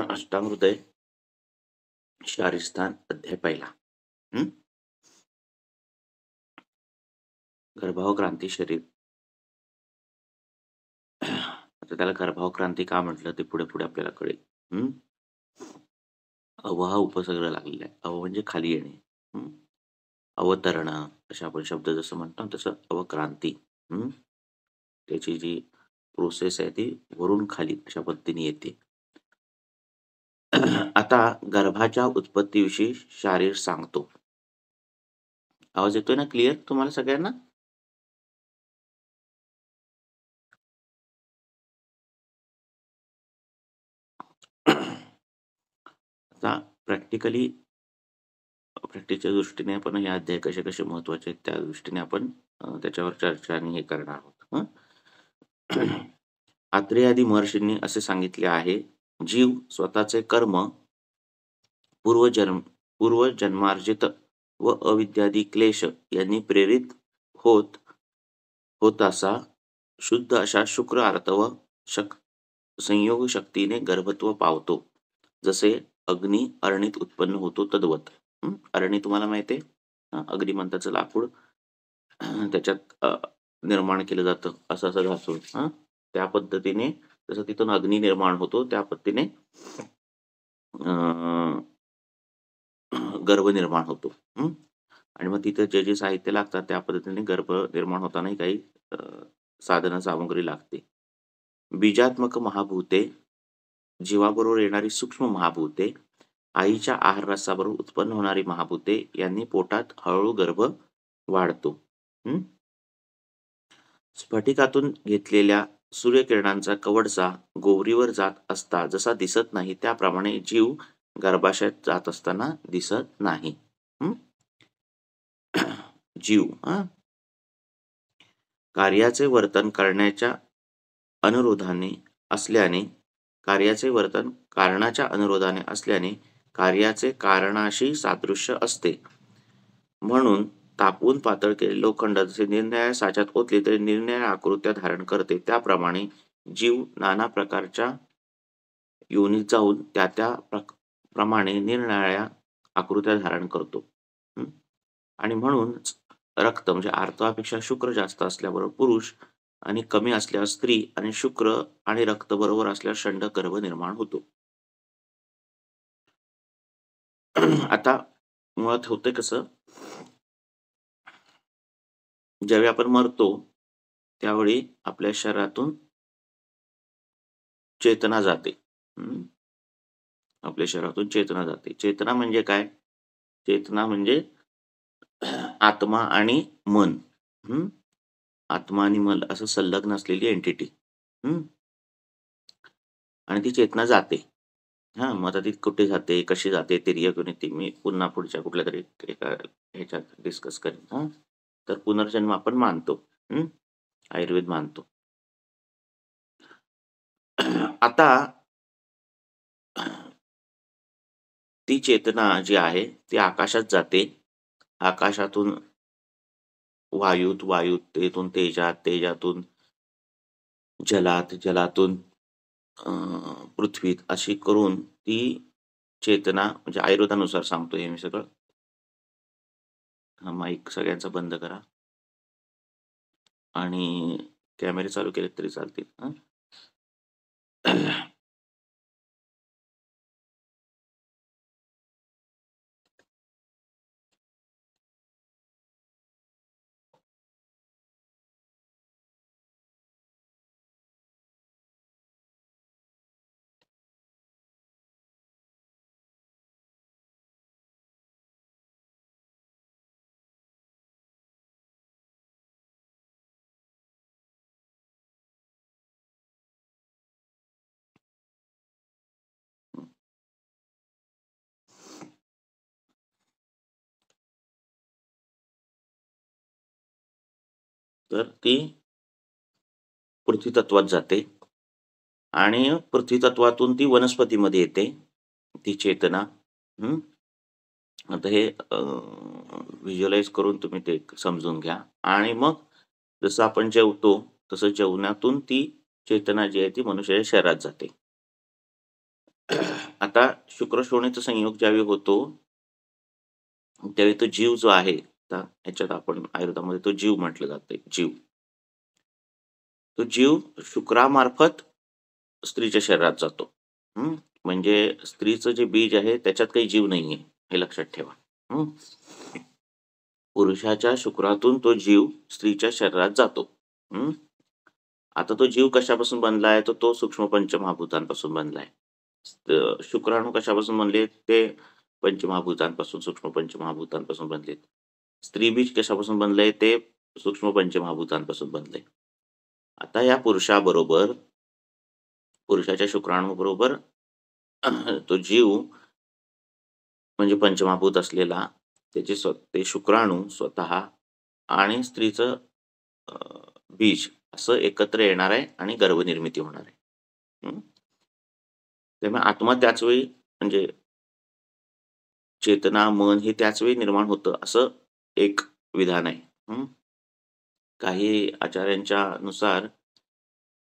अष्टांगहृदय शारीरस्थान अध्याय पहिला. गर्भाव क्रांती शरीर. आता त्याला गर्भाव क्रांती का म्हटलं ते पुढे पुढे आपल्याला कळेल. अव हा उपसर्ग लागलेला आहे. अव म्हणजे खाली येणे. अवतरण असे आपण शब्द जसं म्हणतो तसं अवक्रांती. त्याची जी प्रोसेस आहे ती वरून खाली अशा पद्धतीने येते. आता गर्भाच्या उत्पत्तीविषयी शारीर सांगतो. आवाज येतोय ना क्लिअर तुम्हाला सगळ्यांना? आता प्रॅक्टिसच्या दृष्टीने आपण हे अध्याय कसे कसे महत्वाचे आहेत त्या दृष्टीने आपण त्याच्यावर चर्चा आणि हे करणार आहोत. आत्रेयादी महर्षींनी असे सांगितले आहे, जीव स्वतःचे कर्म पूर्वजन्मार्जित व अविद्यादी क्लेश यांनी प्रेरित होत असा शुद्ध अशा शुक्र अर्थ व संयोग शक्तीने गर्भत्व पावतो. जसे अग्नी अरणीत उत्पन्न होतो तद्वत. अरणी तुम्हाला माहिती आहे, अग्निमंताचं लाकूड त्याच्यात निर्माण केलं जातं असं घासून. त्या पद्धतीने जसं तिथून अग्नी निर्माण होतो त्या पद्धतीने गर्भ निर्माण होतो. आणि मग तिथं जे साहित्य लागतात त्या पद्धतीने गर्भ निर्माण होतानाही काही साधन सामग्री लागते. बीजात्मक महाभूते, जीवाबरोबर येणारी सूक्ष्म महाभूते, आईच्या आहार रसाबरोबर उत्पन्न होणारी महाभूते यांनी पोटात हळूहळू गर्भ वाढतो. स्फटिकातून घेतलेल्या सूर्यकिरणांचा कवडसा गोवरीवर जात असता जसा दिसत नाही त्याप्रमाणे जीव गर्भाशयात जात असताना दिसत नाही. जीव कार्याचे वर्तन करण्याच्या अनुरोधाने असल्याने कार्याचे कारणाशी सादृश्य असते. म्हणून तापून पातळ केलेले लोखंड जसे निरनिराळ्या साच्यात ओतले तरी निरनिराळ्या आकृत्या धारण करते त्याप्रमाणे जीव नाना प्रकारच्या योनीत जाऊन त्या प्रमाणे निरनिराळ्या आकृत्या धारण करतो. आणि म्हणून रक्त म्हणजे आर्तवापेक्षा शुक्र जास्त असल्याबरोबर पुरुष आणि कमी असल्यावर स्त्री आणि शुक्र आणि रक्त बरोबर असल्यावर षंडक गर्भ निर्माण होतो. आता मुळात होते कसं, ज्यावेळी आपण मरतो त्यावेळी आपल्या शरीरातून चेतना जाते. आपल्या शरीरातून चेतना जाते. चेतना म्हणजे काय? चेतना म्हणजे आत्मा आणि मन. आत्मा आणि मन असं संलग्न असलेली एंटिटी. आणि ती चेतना जाते. मग आता ती कुठे जाते, कशी जाते, तिर्यक मी पुन्हा पुढच्या कुठल्या तरी एका ह्याच्यात डिस्कस करेन. तर पुनर्जन्म आपण मानतो, आयुर्वेद मानतो. आता ती चेतना जी आहे ती आकाशात जाते. आकाशातून वायूत तेथून तेजातून जलातून पृथ्वीत अशी करून ती चेतना म्हणजे आयुर्वेदानुसार सांगतो हे मी सगळं. माईक सगळ्यांचा बंद करा आणि कॅमेरे चालू केले तरी चालतील. तर ती पृथ्वी तत्वात जाते आणि पृथ्वी तत्वातून ती वनस्पतीमध्ये येते ती चेतना. आता हे व्हिज्युअलाइज करून तुम्ही ते समजून घ्या. आणि मग जसं आपण जेवतो तसं जेवणातून ती चेतना जी आहे ती मनुष्याच्या शरीरात जाते. आता शुक्र-शोणीचा संयोग ज्यावेळी होतो, त्यावेळी तो जीव जो आहे, आता ह्याच्यात आपण आयुर्वेदामध्ये तो जीव म्हटलं जातंय, जीव. तो जीव शुक्रामार्फत स्त्रीच्या शरीरात जातो. हं. म्हणजे स्त्रीचं जे बीज आहे त्याच्यात काही जीव नाहीये, हे लक्षात ठेवा. हं. पुरुषाच्या शुक्रातून तो जीव स्त्रीच्या शरीरात जातो. हं. आता तो जीव कशापासून बनला आहे? तर तो सूक्ष्म पंचमहाभूतांपासून बनला आहे. शुक्राणू कशापासून बनले? ते पंचमहाभूतांपासून, सूक्ष्म पंचमहाभूतांपासून बनलेत. स्त्रीबीज कशापासून बनलंय? ते सूक्ष्म पंचमहाभूतांपासून बनलंय. आता या पुरुषाबरोबर, पुरुषाच्या शुक्राणूबरोबर तो जीव म्हणजे पंचमहाभूत असलेला ते शुक्राणू स्वतः आणि स्त्रीचं बीज असं एकत्र येणार आहे आणि गर्भनिर्मिती होणार आहे. त्यामुळे आत्मा त्याच वेळी, म्हणजे चेतना, मन हे त्याच वेळी निर्माण होतं, असं एक विधान आहे. काही आचार्यांच्या नुसार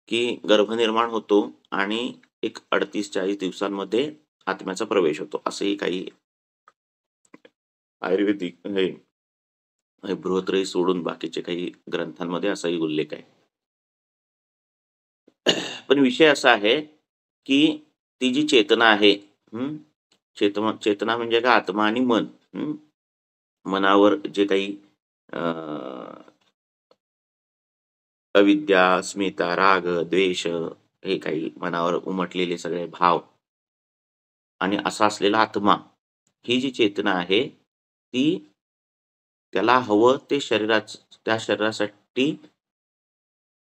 की गर्भनिर्माण होतो आणि एक 38-40 दिवसांमध्ये आत्म्याचा प्रवेश होतो, असंही काही आयुर्वेदिक हे बृहत्रयी सोडून बाकीचे काही ग्रंथांमध्ये असाही उल्लेख आहे. पण विषय असा आहे की ती जी चेतना आहे, चेतना म्हणजे काय? आत्मा आणि मन. मनावर जे काही अविद्या, अस्मिता, राग, द्वेष हे काही मनावर उमटलेले सगळे भाव आणि असा असलेला आत्मा, ही जी चेतना आहे ती त्याला हवं ते त्या शरीरासाठी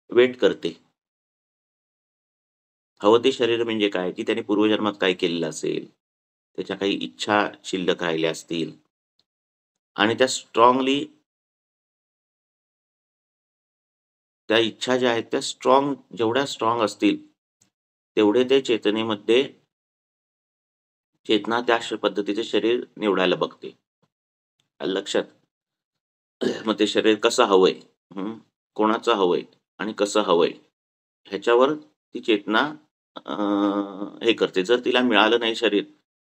वेट करते. हवं ते शरीर म्हणजे काय? की त्याने पूर्वजन्मात काय केलेलं असेल, त्याच्या काही इच्छा शिल्लक राहिल्या असतील आणि त्या स्ट्रॉंगली, त्या इच्छा ज्या आहेत त्या जेवढ्या स्ट्रॉंग असतील, तेवढे ते चेतनेमध्ये चेतना त्या पद्धतीचे शरीर निवडायला बघते. आलं लक्षात? मग ते शरीर कसं हवंय, कोणाचं हवंय आणि कसं हवंय, ह्याच्यावर ती चेतना हे करते. जर तिला मिळालं नाही शरीर,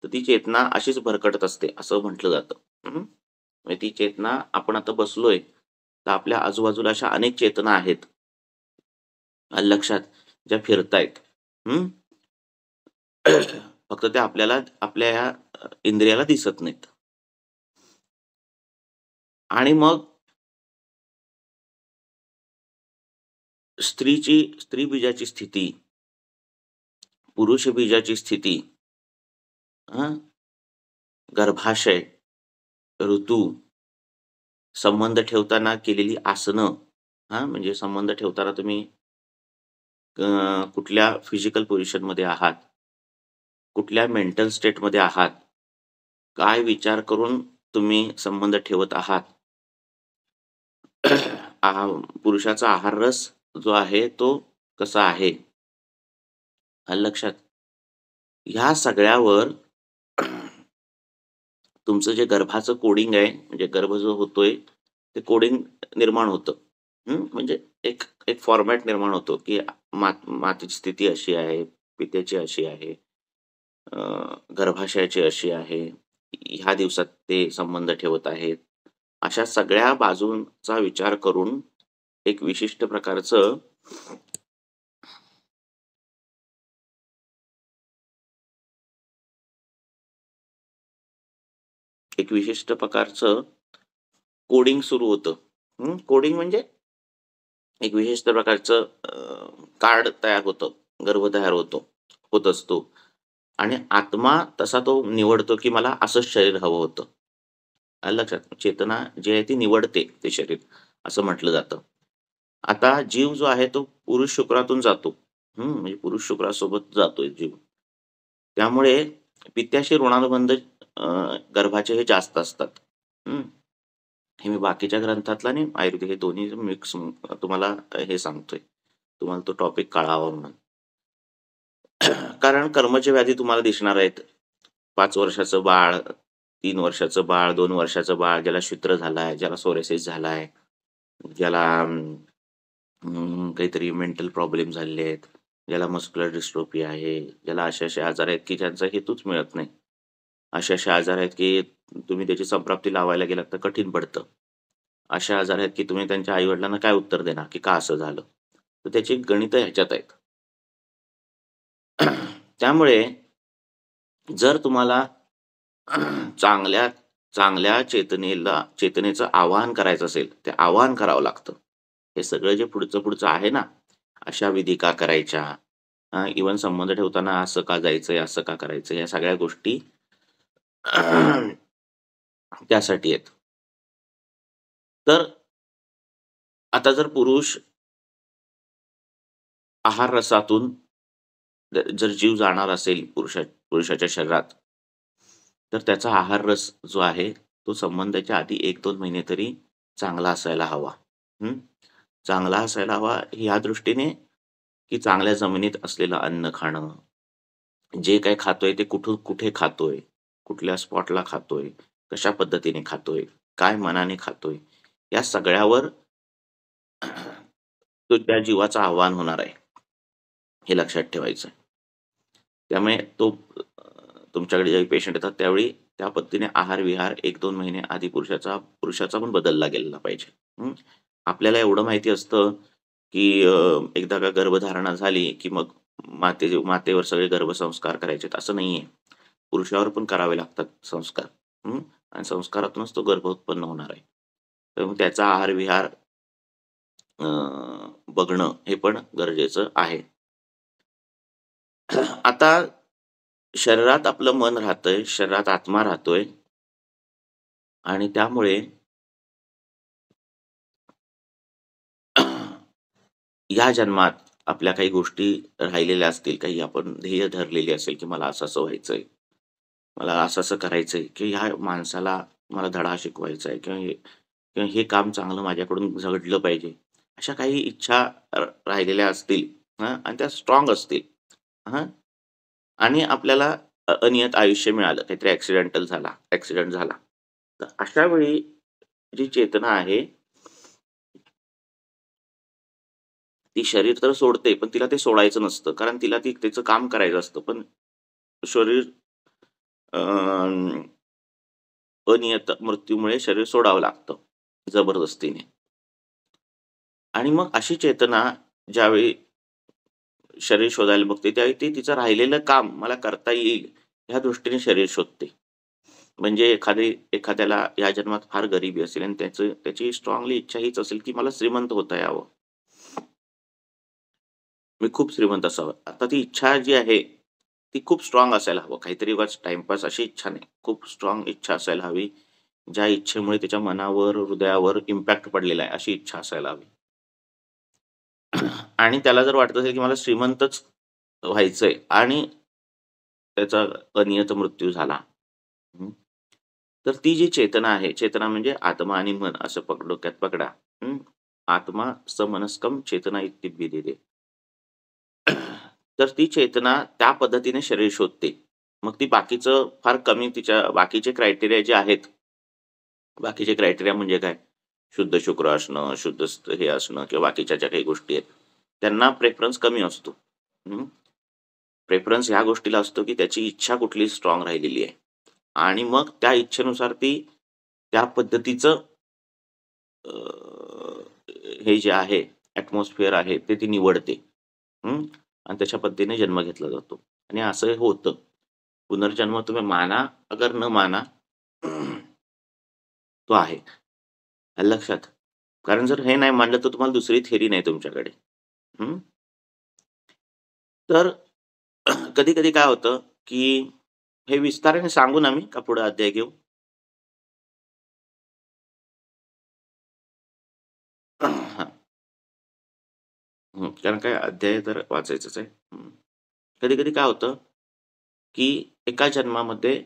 तर ती चेतना अशीच भरकटत असते, असं म्हटलं जातं. म्हणजे ती चेतना, आपण आता बसलोय तर आपल्या आजूबाजूला अशा अनेक चेतना आहेत, आलं लक्षात, ज्या फिरतायत. फक्त त्या आपल्याला, आपल्या ह्या इंद्रियाला दिसत नाहीत. आणि मग स्त्री बीजाची स्थिती, पुरुष बीजाची स्थिती, गर्भाशय, ऋतू, संबंध ठेवताना केलेली आसनं, म्हणजे संबंध ठेवताना तुम्ही कुठल्या फिजिकल पोझिशनमध्ये आहात, कुठल्या मेंटल स्टेटमध्ये आहात, काय विचार करून तुम्ही संबंध ठेवत आहात, पुरुषाचा आहार रस जो आहे तो कसा आहे, लक्षात. ह्या सगळ्यावर तुमचं जे गर्भाचं कोडिंग आहे, म्हणजे गर्भ जो होतोय ते कोडिंग निर्माण होतं. म्हणजे एक एक फॉर्मॅट निर्माण होतो की मातेची स्थिती अशी आहे, पित्याची अशी आहे, गर्भाशयाची अशी आहे, ह्या दिवसात ते संबंध ठेवत आहेत. अशा सगळ्या बाजूंचा विचार करून एक विशिष्ट प्रकारचं कोडिंग सुरू होतं. कोडिंग म्हणजे एक विशिष्ट प्रकारचं कार्ड तयार होतं, गर्भ तयार होत असतो आणि आत्मा तसा तो निवडतो की मला असंच शरीर हवं होतं. लक्षात. चेतना जी आहे ती निवडते ते शरीर, असं म्हटलं जातं. आता जीव जो आहे तो पुरुष शुक्रातून जातो, म्हणजे पुरुष शुक्रासोबत जातोय जीव. त्यामुळे पित्याशी ऋणानुबंध गर्भाचे हे जास्त असतात. हे मी बाकीच्या ग्रंथातला आणि आयुर्वेदिक हे दोन्ही मिक्स तुम्हाला हे सांगतोय, तुम्हाला तो टॉपिक कळावा म्हणून. कारण कर्मच्या व्याधी तुम्हाला दिसणार आहेत. 5 वर्षाचं बाळ, 3 वर्षाचं बाळ, 2 वर्षाचं बाळ, ज्याला शित्र झालाय, ज्याला सोरेसिस झालाय, ज्याला काहीतरी मेंटल प्रॉब्लेम झालेले आहेत, ज्याला मस्क्युलर डिस्ट्रोफी आहे, ज्याला असे आजार आहेत, की ज्यांचा हेतूच मिळत नाही. असे आजार आहेत, की तुम्ही त्याची संप्राप्ती लावायला गेलात तर कठीण पडतं. असे आजार आहेत, की तुम्ही त्यांच्या आई-वडिलांना काय उत्तर देणार, की का असं झालं? तर त्याची गणितं ह्याच्यात आहेत. त्यामुळे जर तुम्हाला चांगल्या चांगल्या चेतनेचं आवाहन करायचं असेल, ते आवाहन करावं लागतं. हे सगळं जे पुढचं-पुढचं आहे ना, अशा विधी का करायच्या? इव्हन संबंध ठेवताना असं का जायचंय, असं का करायचं? या सगळ्या गोष्टी त्यासाठी आहेत. तर आता जर पुरुष आहार रसातून जर जीव जाणार असेल पुरुषाच्या शरीरात, तर त्याचा आहार रस जो आहे, तो संबंधाच्या आधी 1-2 महिने तरी चांगला असायला हवा. हं. चांगला असायला हवा ह्या दृष्टीने, की चांगल्या जमिनीत असलेलं अन्न खाणं, जे काही खातोय ते कुठून कुठे खातोय, कुठल्या स्पॉटला खातोय, कशा पद्धतीने खातोय, काय मनाने खातोय, या सगळ्यावर तो त्या जीवाचं आव्हान होणार आहे, हे लक्षात ठेवायचं आहे. त्यामुळे अ, तुमच्याकडे जेव्हा पेशंट येतात त्यावेळी त्या पद्धतीने आहार-विहार 1-2 महिने आधी पुरुषाचा पण बदलला गेलेला पाहिजे. हं. आपल्याला एवढं माहिती असतं, की एकदा का गर्भधारणा झाली, की मग मातेवर सगळे गर्भसंस्कार करायचे असं नाहीये. पुरुषावर पण करावे लागतात संस्कार. हं. आणि संस्कारातूनच तो गर्भ उत्पन्न होणार आहे. तर मग त्याचा आहार-विहार अ, बघणं हे पण गरजेचं आहे. आता शरीरात आपलं मन राहतंय, शरीरात आत्मा राहतोय आणि त्यामुळे या जन्मात आपल्या काही गोष्टी राहिलेल्या असतील, काही आपण ध्येय धरलेली असेल, की मला असं-असं व्हायचंय, मला असं-असं करायचंय, की ह्या माणसाला मला धडा शिकवायचा आहे किंवा हे काम चांगलं माझ्याकडून घडलं पाहिजे. अशा काही इच्छा राहिलेल्या असतील आणि त्या स्ट्राँग असतील. हां. आणि आपल्याला अनियत आयुष्य मिळालं, काहीतरी ॲक्सिडेंट झाला. तर अशा वेळी जी चेतना आहे, ती शरीर तर सोडते, पण तिला ते सोडायचं नसतं. कारण तिला त्याचं काम करायचं असतं. पण शरीर अनियत मृत्यूमुळे शरीर सोडावं लागतं जबरदस्तीने. आणि मग अशी चेतना ज्यावेळी शरीर शोधायला बघते, त्यावेळी ती तिचं राहिलेलं काम मला करता येईल, ह्या दृष्टीने शरीर शोधते. म्हणजे एखाद्याला या जन्मात फार गरिबी असेल आणि त्याची स्ट्राँगली इच्छा हीच असेल, की मला श्रीमंत होता यावं. मी खूप श्रीमंत असावं. आता ती इच्छा जी आहे, ती खूप स्ट्राँग असायला हवं. काहीतरी उगाच टाईमपास अशी इच्छा नाही. खूप स्ट्राँग इच्छा असायला हवी. ज्या इच्छेमुळे त्याच्या मनावर, हृदयावर इम्पॅक्ट पडलेला आहे, अशी इच्छा असायला हवी. आणि त्याला जर वाटत असेल, की मला श्रीमंतच व्हायचंय आणि त्याचा अनियत मृत्यू झाला. हं. तर ती जी चेतना आहे, चेतना म्हणजे आत्मा आणि मन असं डोक्यात पकडा. हं. आत्मा समनस्कम चेतना इत्युपदिदे. तर ती चेतना त्या पद्धतीने शरीर शोधते. मग ती बाकीचं फार कमी तिच्या बाकीचे क्रायटेरिया जे आहेत, बाकीचे क्रायटेरिया म्हणजे काय? शुद्ध शुक्र असणं, हे असणं किंवा बाकीच्या ज्या काही गोष्टी आहेत, त्यांना प्रेफरन्स कमी असतो. प्रेफरन्स ह्या गोष्टीला असतो, की त्याची इच्छा कुठली स्ट्राँग राहिलेली आहे. आणि मग त्या इच्छेनुसार ती त्या पद्धतीचं अ, हे जे आहे ॲटमॉस्फिअर आहे ते ती निवडते. हं. आणि त्याच्या पद्धतीने जन्म घेतला जातो. आणि असं होतं. पुनर्जन्म तुम्ही माना अगर न माना, तो आहे. आलं लक्षात? कारण जर हे नाही मानलं तर तुम्हाला दुसरी थिअरी नाही तुमच्याकडे. हं. तर कधी-कधी काय होतं, की हे विस्ताराने सांगू ना मी का पुढे अध्याय घेऊ? हां. कारण काय अध्याय तर वाचायचंच आहे. कधी-कधी काय होतं, की एका जन्मामध्ये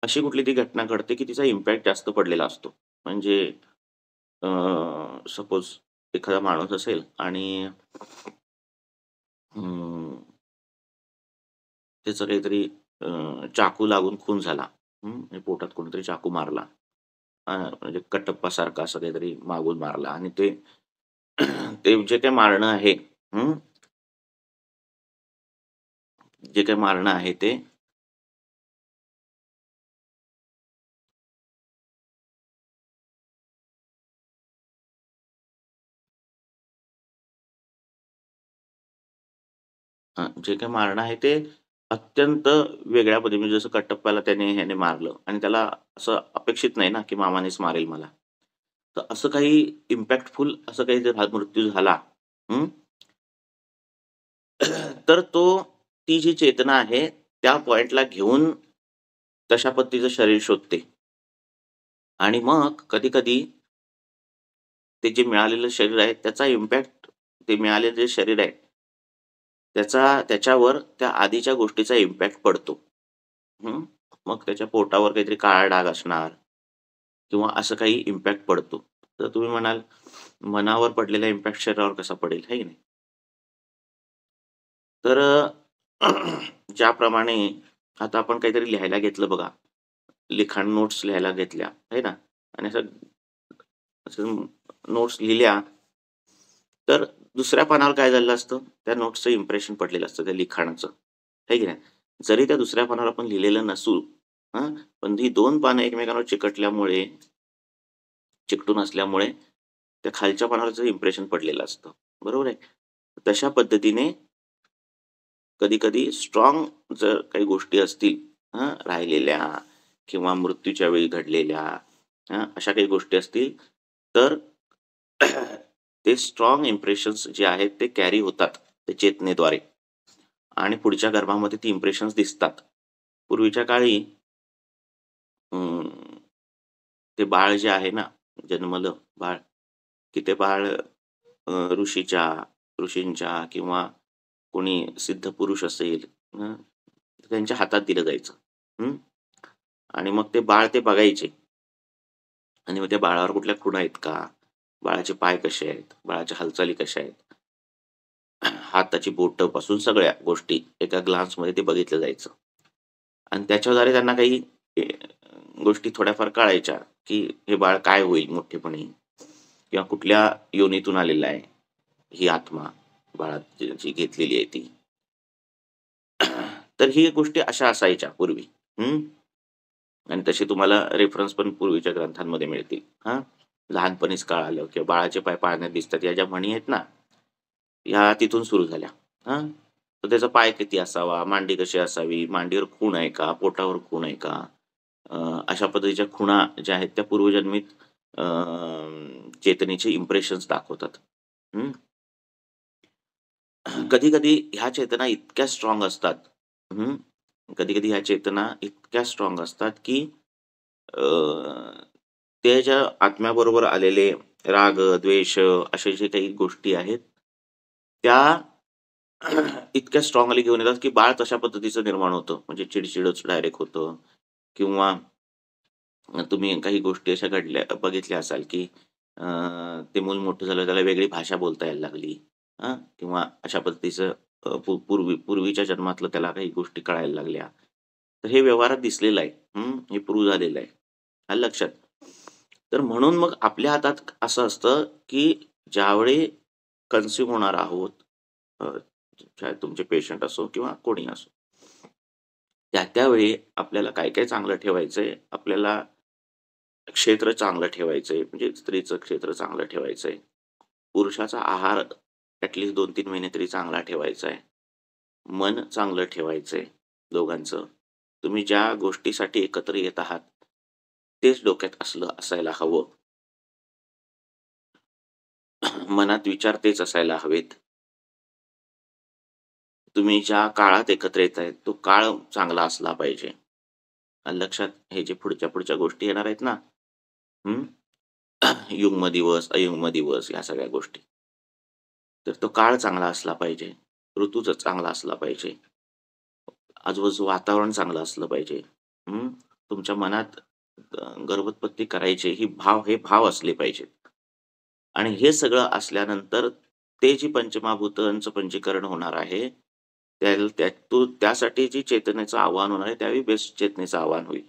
अशी कुठली ती घटना घडते, की तिचा इम्पॅक्ट जास्त पडलेला असतो. म्हणजे सपोज एखादा माणूस असेल आणि अं, त्याचं काहीतरी चाकू लागून खून झाला. म्हणजे पोटात कोणीतरी चाकू मारला. म्हणजे कटप्पासारखा असं काहीतरी मागून मारला आणि ते ते जे काही मारणं आहे, जे काही मारणं आहे ते जे काही मारणं आहे ते अत्यंत वेगळ्या पद्धतीने जसं कटप्पाला ह्याने मारलं आणि त्याला असं अपेक्षित नाही ना, की मामानेच मारेल मला. तर असं काही इम्पॅक्टफुल असं काही जर हा मृत्यू झाला, हं, तर ती जी चेतना आहे त्या पॉइंटला घेऊन तशा पद्धतीचं शरीर शोधते आणि मग कधी-कधी ते जे मिळालेलं शरीर आहे त्याचा इम्पॅक्ट ते मिळालेलं जे शरीर आहे त्याच्यावर त्या आधीच्या गोष्टीचा इम्पॅक्ट पडतो. हं. मग त्याच्या पोटावर काहीतरी काळा डाग असणार किंवा असं काही इम्पॅक्ट पडतो. तर तुम्ही म्हणाल, मनावर पडलेला इम्पॅक्ट शरीरावर कसा पडेल, आहे की नाही? तर ज्याप्रमाणे आता आपण काहीतरी लिहायला घेतलं बघा, लिखाण नोट्स लिहायला घेतल्या, आहे ना? आणि असं असं नोट्स लिहिल्या, तर दुसऱ्या पानावर काय झालेलं असतं, त्या नोट्सचं इम्प्रेशन पडलेलं असतं त्या लिखाणाचं, आहे की नाही? जरी त्या दुसऱ्या पानावर आपण लिहिलेलं नसू, हां, पण ही 2 पानं एकमेकांवर चिकटून असल्यामुळे त्या खालच्या पानावर त्याचं इम्प्रेशन पडलेलं असतं. बरोबर आहे? तशा पद्धतीने कधी-कधी स्ट्राँग जर काही गोष्टी असतील राहिलेल्या किंवा मृत्यूच्या वेळी घडलेल्या अशा काही गोष्टी असतील, तर ते स्ट्राँग इम्प्रेशन्स जे आहेत ते कॅरी होतात ते चेतनेद्वारे आणि पुढच्या गर्भामध्ये ती इम्प्रेशन्स दिसतात. पूर्वीच्या काळी अं, ते बाळ जे आहे ना, जन्मलं बाळ, की ते बाळ ऋषीच्या, ऋषींच्या किंवा कोणी सिद्ध पुरुष असेल, हं, त्यांच्या हातात दिलं जायचं. हं. आणि मग ते बाळ ते बघायचे आणि मग त्या बाळावर कुठल्या खुणा आहेत का? बाळाचे पाय कसे आहेत? बाळाच्या हालचाली कशा आहेत? हाताची बोटं पासून सगळ्या गोष्टी एका ग्लान्समध्ये ते बघितलं जायचं. आणि त्याच्याद्वारे त्यांना काही ए, गोष्टी थोड्याफार कळायच्या, की हे बाळ काय होईल मोठेपणी किंवा कुठल्या योनीतून आलेलं आहे, ही आत्मा बाळात जी जी घेतलेली आहे ती. तर ही गोष्टी अशा असायच्या पूर्वी. हं. आणि तसे तुम्हाला रेफरन्स पण पूर्वीच्या ग्रंथांमध्ये मिळतील. हां. लहानपणीच कळालं किंवा बाळाचे पाय पाळण्यात दिसतात या ज्या म्हणी आहेत ना, ह्या तिथून सुरू झाल्या. हां. तर त्याचा पाय किती असावा, मांडी कशी असावी, मांडीवर खूण आहे का, पोटावर खूण आहे का? अ, अशा पद्धतीच्या खुणा ज्या आहेत त्या पूर्वजन्मीत अ, चेतनेचे इम्प्रेशन्स दाखवतात. हं. कधी-कधी ह्या चेतना इतक्या स्ट्राँग असतात. हं. कधी-कधी ह्या चेतना इतक्या स्ट्राँग असतात, की अ, ते ज्या आत्म्याबरोबर आलेले राग, द्वेष अशा जे काही गोष्टी आहेत, त्या इतक्या स्ट्राँगली घेऊन येतात, की बाळ तशा पद्धतीचं निर्माण होतं. म्हणजे चिड डायरेक्ट होतं किंवा तुम्ही काही गोष्टी अशा बघितल्या असाल, की अ, ते मूल मोठं झालं, त्याला वेगळी भाषा बोलता यायला लागली. किंवा अशा पद्धतीचं पूर्वीच्या जन्मातलं त्याला काही गोष्टी कळायला लागल्या. तर हे व्यवहारात दिसलेलं आहे. हे प्रूव्ह झालेलं आहे. आलं लक्षात? तर म्हणून मग आपल्या हातात असं असतं, की ज्यावेळी कन्झ्युम होणार आहोत, अ, चाहे तुमचे पेशंट असो किंवा कोणी असो. त्यावेळी आपल्याला काय-काय चांगलं ठेवायचंय, आपल्याला क्षेत्र चांगलं ठेवायचंय, म्हणजे स्त्रीचं क्षेत्र चांगलं ठेवायचंय. पुरुषाचा आहार ॲट लीस्ट 2-3 महिने तरी चांगला ठेवायचा आहे. मन चांगलं ठेवायचंय दोघांचं. तुम्ही ज्या गोष्टीसाठी एकत्र येत आहात, तेच डोक्यात असायला हवं. मनात विचार तेच असायला हवेत. तुम्ही ज्या काळात एकत्र येताय, तो काळ चांगला असला पाहिजे. आलं लक्षात? हे जे पुढच्या गोष्टी येणार आहेत ना, हं. युग्म दिवस, अयुग्म दिवस या सगळ्या गोष्टी. तर तो काळ चांगला असला पाहिजे. ऋतूच चांगला असला पाहिजे. आजूबाजूचं वातावरण चांगलं असलं पाहिजे. हं. तुमच्या मनात घरगुती करायचे हे भाव असले पाहिजेत. आणि हे सगळं असल्यानंतर ते जी पंचमहाभूतांचं पंचीकरण होणार आहे, त्यासाठी जी चेतनेचं आव्हान होणार आहे, त्यावेळी बेस्ट चेतनेचं आव्हान होईल.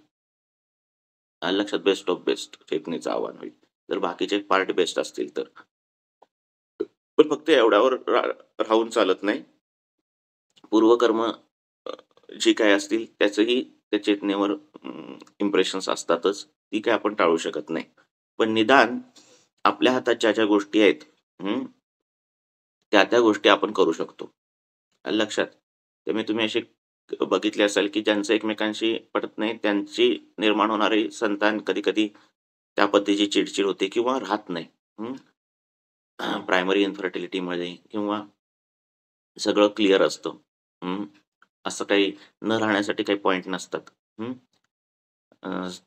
आलं लक्षात? बेस्ट ऑफ बेस्ट चेतनेचं आव्हान होईल. जर बाकीचे पार्ट बेस्ट असतील तर. पण फक्त एवढ्यावर राहून चालत नाही. पूर्वकर्म जी काही असतील त्याचंही त्या चेतनेवर इम्प्रेशन्स असतातच. ती काही आपण टाळू शकत नाही. पण निदान आपल्या हातात ज्या गोष्टी आहेत, हं, त्या गोष्टी आपण करू शकतो. आलं लक्षात? त्यामुळे तुम्ही असे बघितले असाल, की ज्यांचं एकमेकांशी पटत नाही, त्यांची निर्माण होणारी संतान कधी-कधी त्या पद्धतीची चिड होते किंवा राहत नाही. हं. प्रायमरी इन्फर्टिलिटीमध्ये किंवा सगळं क्लिअर असतं. हं. असं काही न राहण्यासाठी काही पॉइंट नसतात. हं.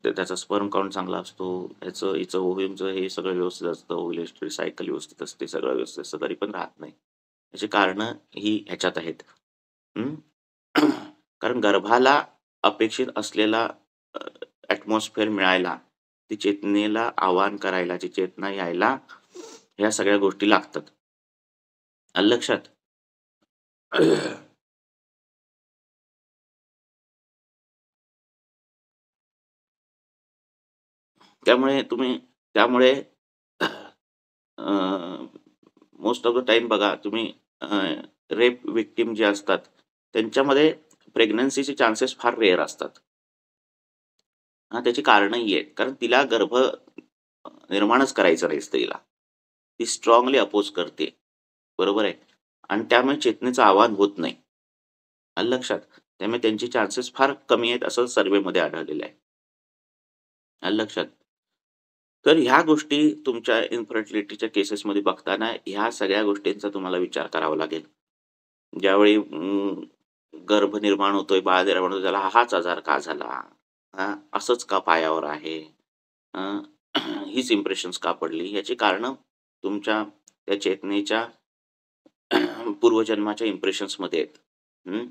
त्याचा स्पर्म काउंट चांगला असतो. ह्याचं हिचं ओव्ह्यूमचं हे सगळं व्यवस्थित असतं. ओव्ह्युलेटरी सायकल व्यवस्थित असते. सगळं व्यवस्थित असतं. तरी पण राहत नाही. याची कारणं ही ह्याच्यात आहेत. हं. कारण गर्भाला अपेक्षित असलेला मिळायला, ती चेतनेला आवाहन करायला, ती चेतना यायला, ह्या सगळ्या गोष्टी लागतात. आलं लक्षात? त्यामुळे मोस्ट ऑफ द टाईम बघा तुम्ही, रेप व्हिक्टिम जे असतात, त्यांच्यामध्ये प्रेग्नन्सीचे चान्सेस फार रेअर असतात. हां, त्याची कारणंही आहेत. कारण तिला निर्माणच करायचं नाही स्त्रीला. ती स्ट्राँगली अपोज करते. बरोबर आहे. आणि त्यामुळे चेतनेचं आवाहन होत नाही. आलं लक्षात? त्यामुळे त्यांचे चान्सेस फार कमी आहेत असं सर्व्हेमध्ये आढळलेलं आहे. आलं लक्षात? तर ह्या गोष्टी तुमच्या इन्फर्टिलिटीच्या केसेसमध्ये बघताना ह्या सगळ्या गोष्टींचा तुम्हाला विचार करावा लागेल. ज्यावेळी गर्भ निर्माण होतोय, बाळ निर्माण होतोय, त्याला हाच आजार का झाला? हां, असंच का पायावर आहे? अ, हीच इम्प्रेशन्स का पडली? याची कारणं तुमच्या त्या चेतनेच्या पूर्वजन्माच्या इम्प्रेशन्समध्ये आहेत. हं,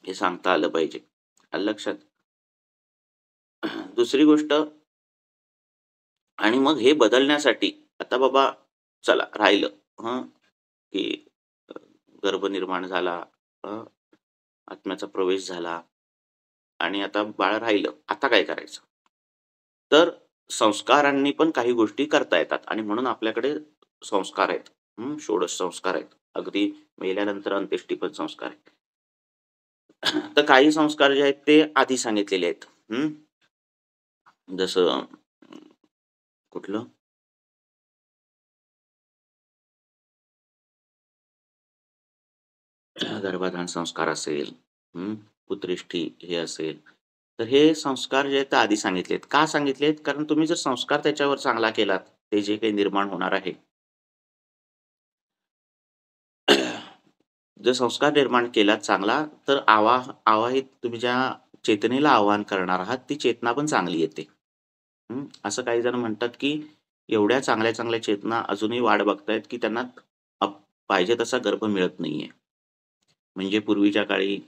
हे सांगता आलं पाहिजे. आलं लक्षात? दुसरी गोष्ट, आणि मग हे बदलण्यासाठी आता बाबा चला राहिलं, हं, की अ, गर्भनिर्माण झाला, अ, आत्म्याचा प्रवेश झाला आणि आता बाळ राहिलं. आता काय करायचं? तर संस्कारांनी पण काही गोष्टी करता येतात आणि म्हणून आपल्याकडे संस्कार आहेत. षोडश संस्कार आहेत. अगदी मेल्यानंतर अंत्येष्टी पण संस्कार आहेत. तर काही संस्कार जे आहेत ते आधी सांगितलेले आहेत. जसं कुठलं? गर्भाधान संस्कार असेल, पुत्रेष्ठी हे असेल. तर हे संस्कार जे आहेत ते आधी सांगितलेत. का सांगितलेत? कारण तुम्ही जर संस्कार त्याच्यावर चांगला केलात, ते जे काही निर्माण होणार आहे. जर संस्कार निर्माण केलात चांगला, तर आवाहित तुम्ही ज्या चेतनेला आवाहन करणार आहात, ती चेतना पण चांगली येते. असं काही जण म्हणतात, की एवढ्या चांगल्या-चांगल्या चेतना अजूनही वाट बघतायत, की त्यांना पाहिजे तसा गर्भ मिळत नाहीये. म्हणजे पूर्वीच्या काळी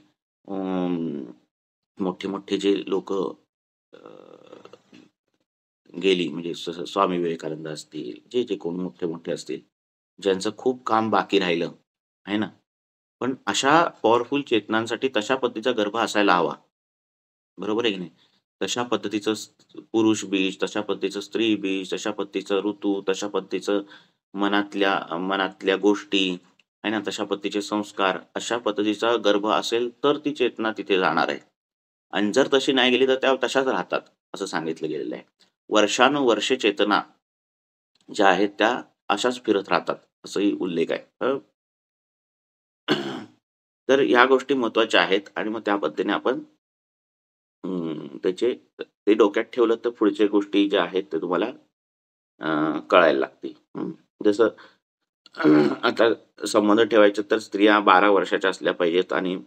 मोठे-मोठे जे लोकं गेली म्हणजे स्वामी विवेकानंद असतील, जे कोण मोठे-मोठे असतील, ज्यांचं खूप काम बाकी राहिलं, आहे ना? पण अशा पॉवरफुल चेतनांसाठी तशा पद्धतीचा गर्भ असायला हवा. बरोबर आहे की नाही? तशा पद्धतीचं पुरुष बीज, तशा पद्धतीचं स्त्री बीज, तशा पद्धतीचं ऋतू, तशा पद्धतीचं मनातल्या गोष्टी, आहे ना? तशा पद्धतीचे संस्कार, अशा पद्धतीचा गर्भ असेल, तर ती चेतना तिथे जाणार आहे. आणि जर तशी नाही गेली, तर त्या तशाच राहतात, असं सांगितलं गेलेलं आहे. वर्षानुवर्षे चेतना ज्या आहेत, त्या अशाच फिरत राहतात, असाही उल्लेख आहे. तर ह्या गोष्टी महत्त्वाच्या आहेत आणि मग त्या पद्धतीने आपण ते डोक्यात ठेवलं तर पुढच्या गोष्टी ज्या आहेत त्या तुम्हाला कळायला लागतील. जसं आता संबंध ठेवायचे तर स्त्रिया 12 वर्षाच्या असल्या पाहिजेत आणि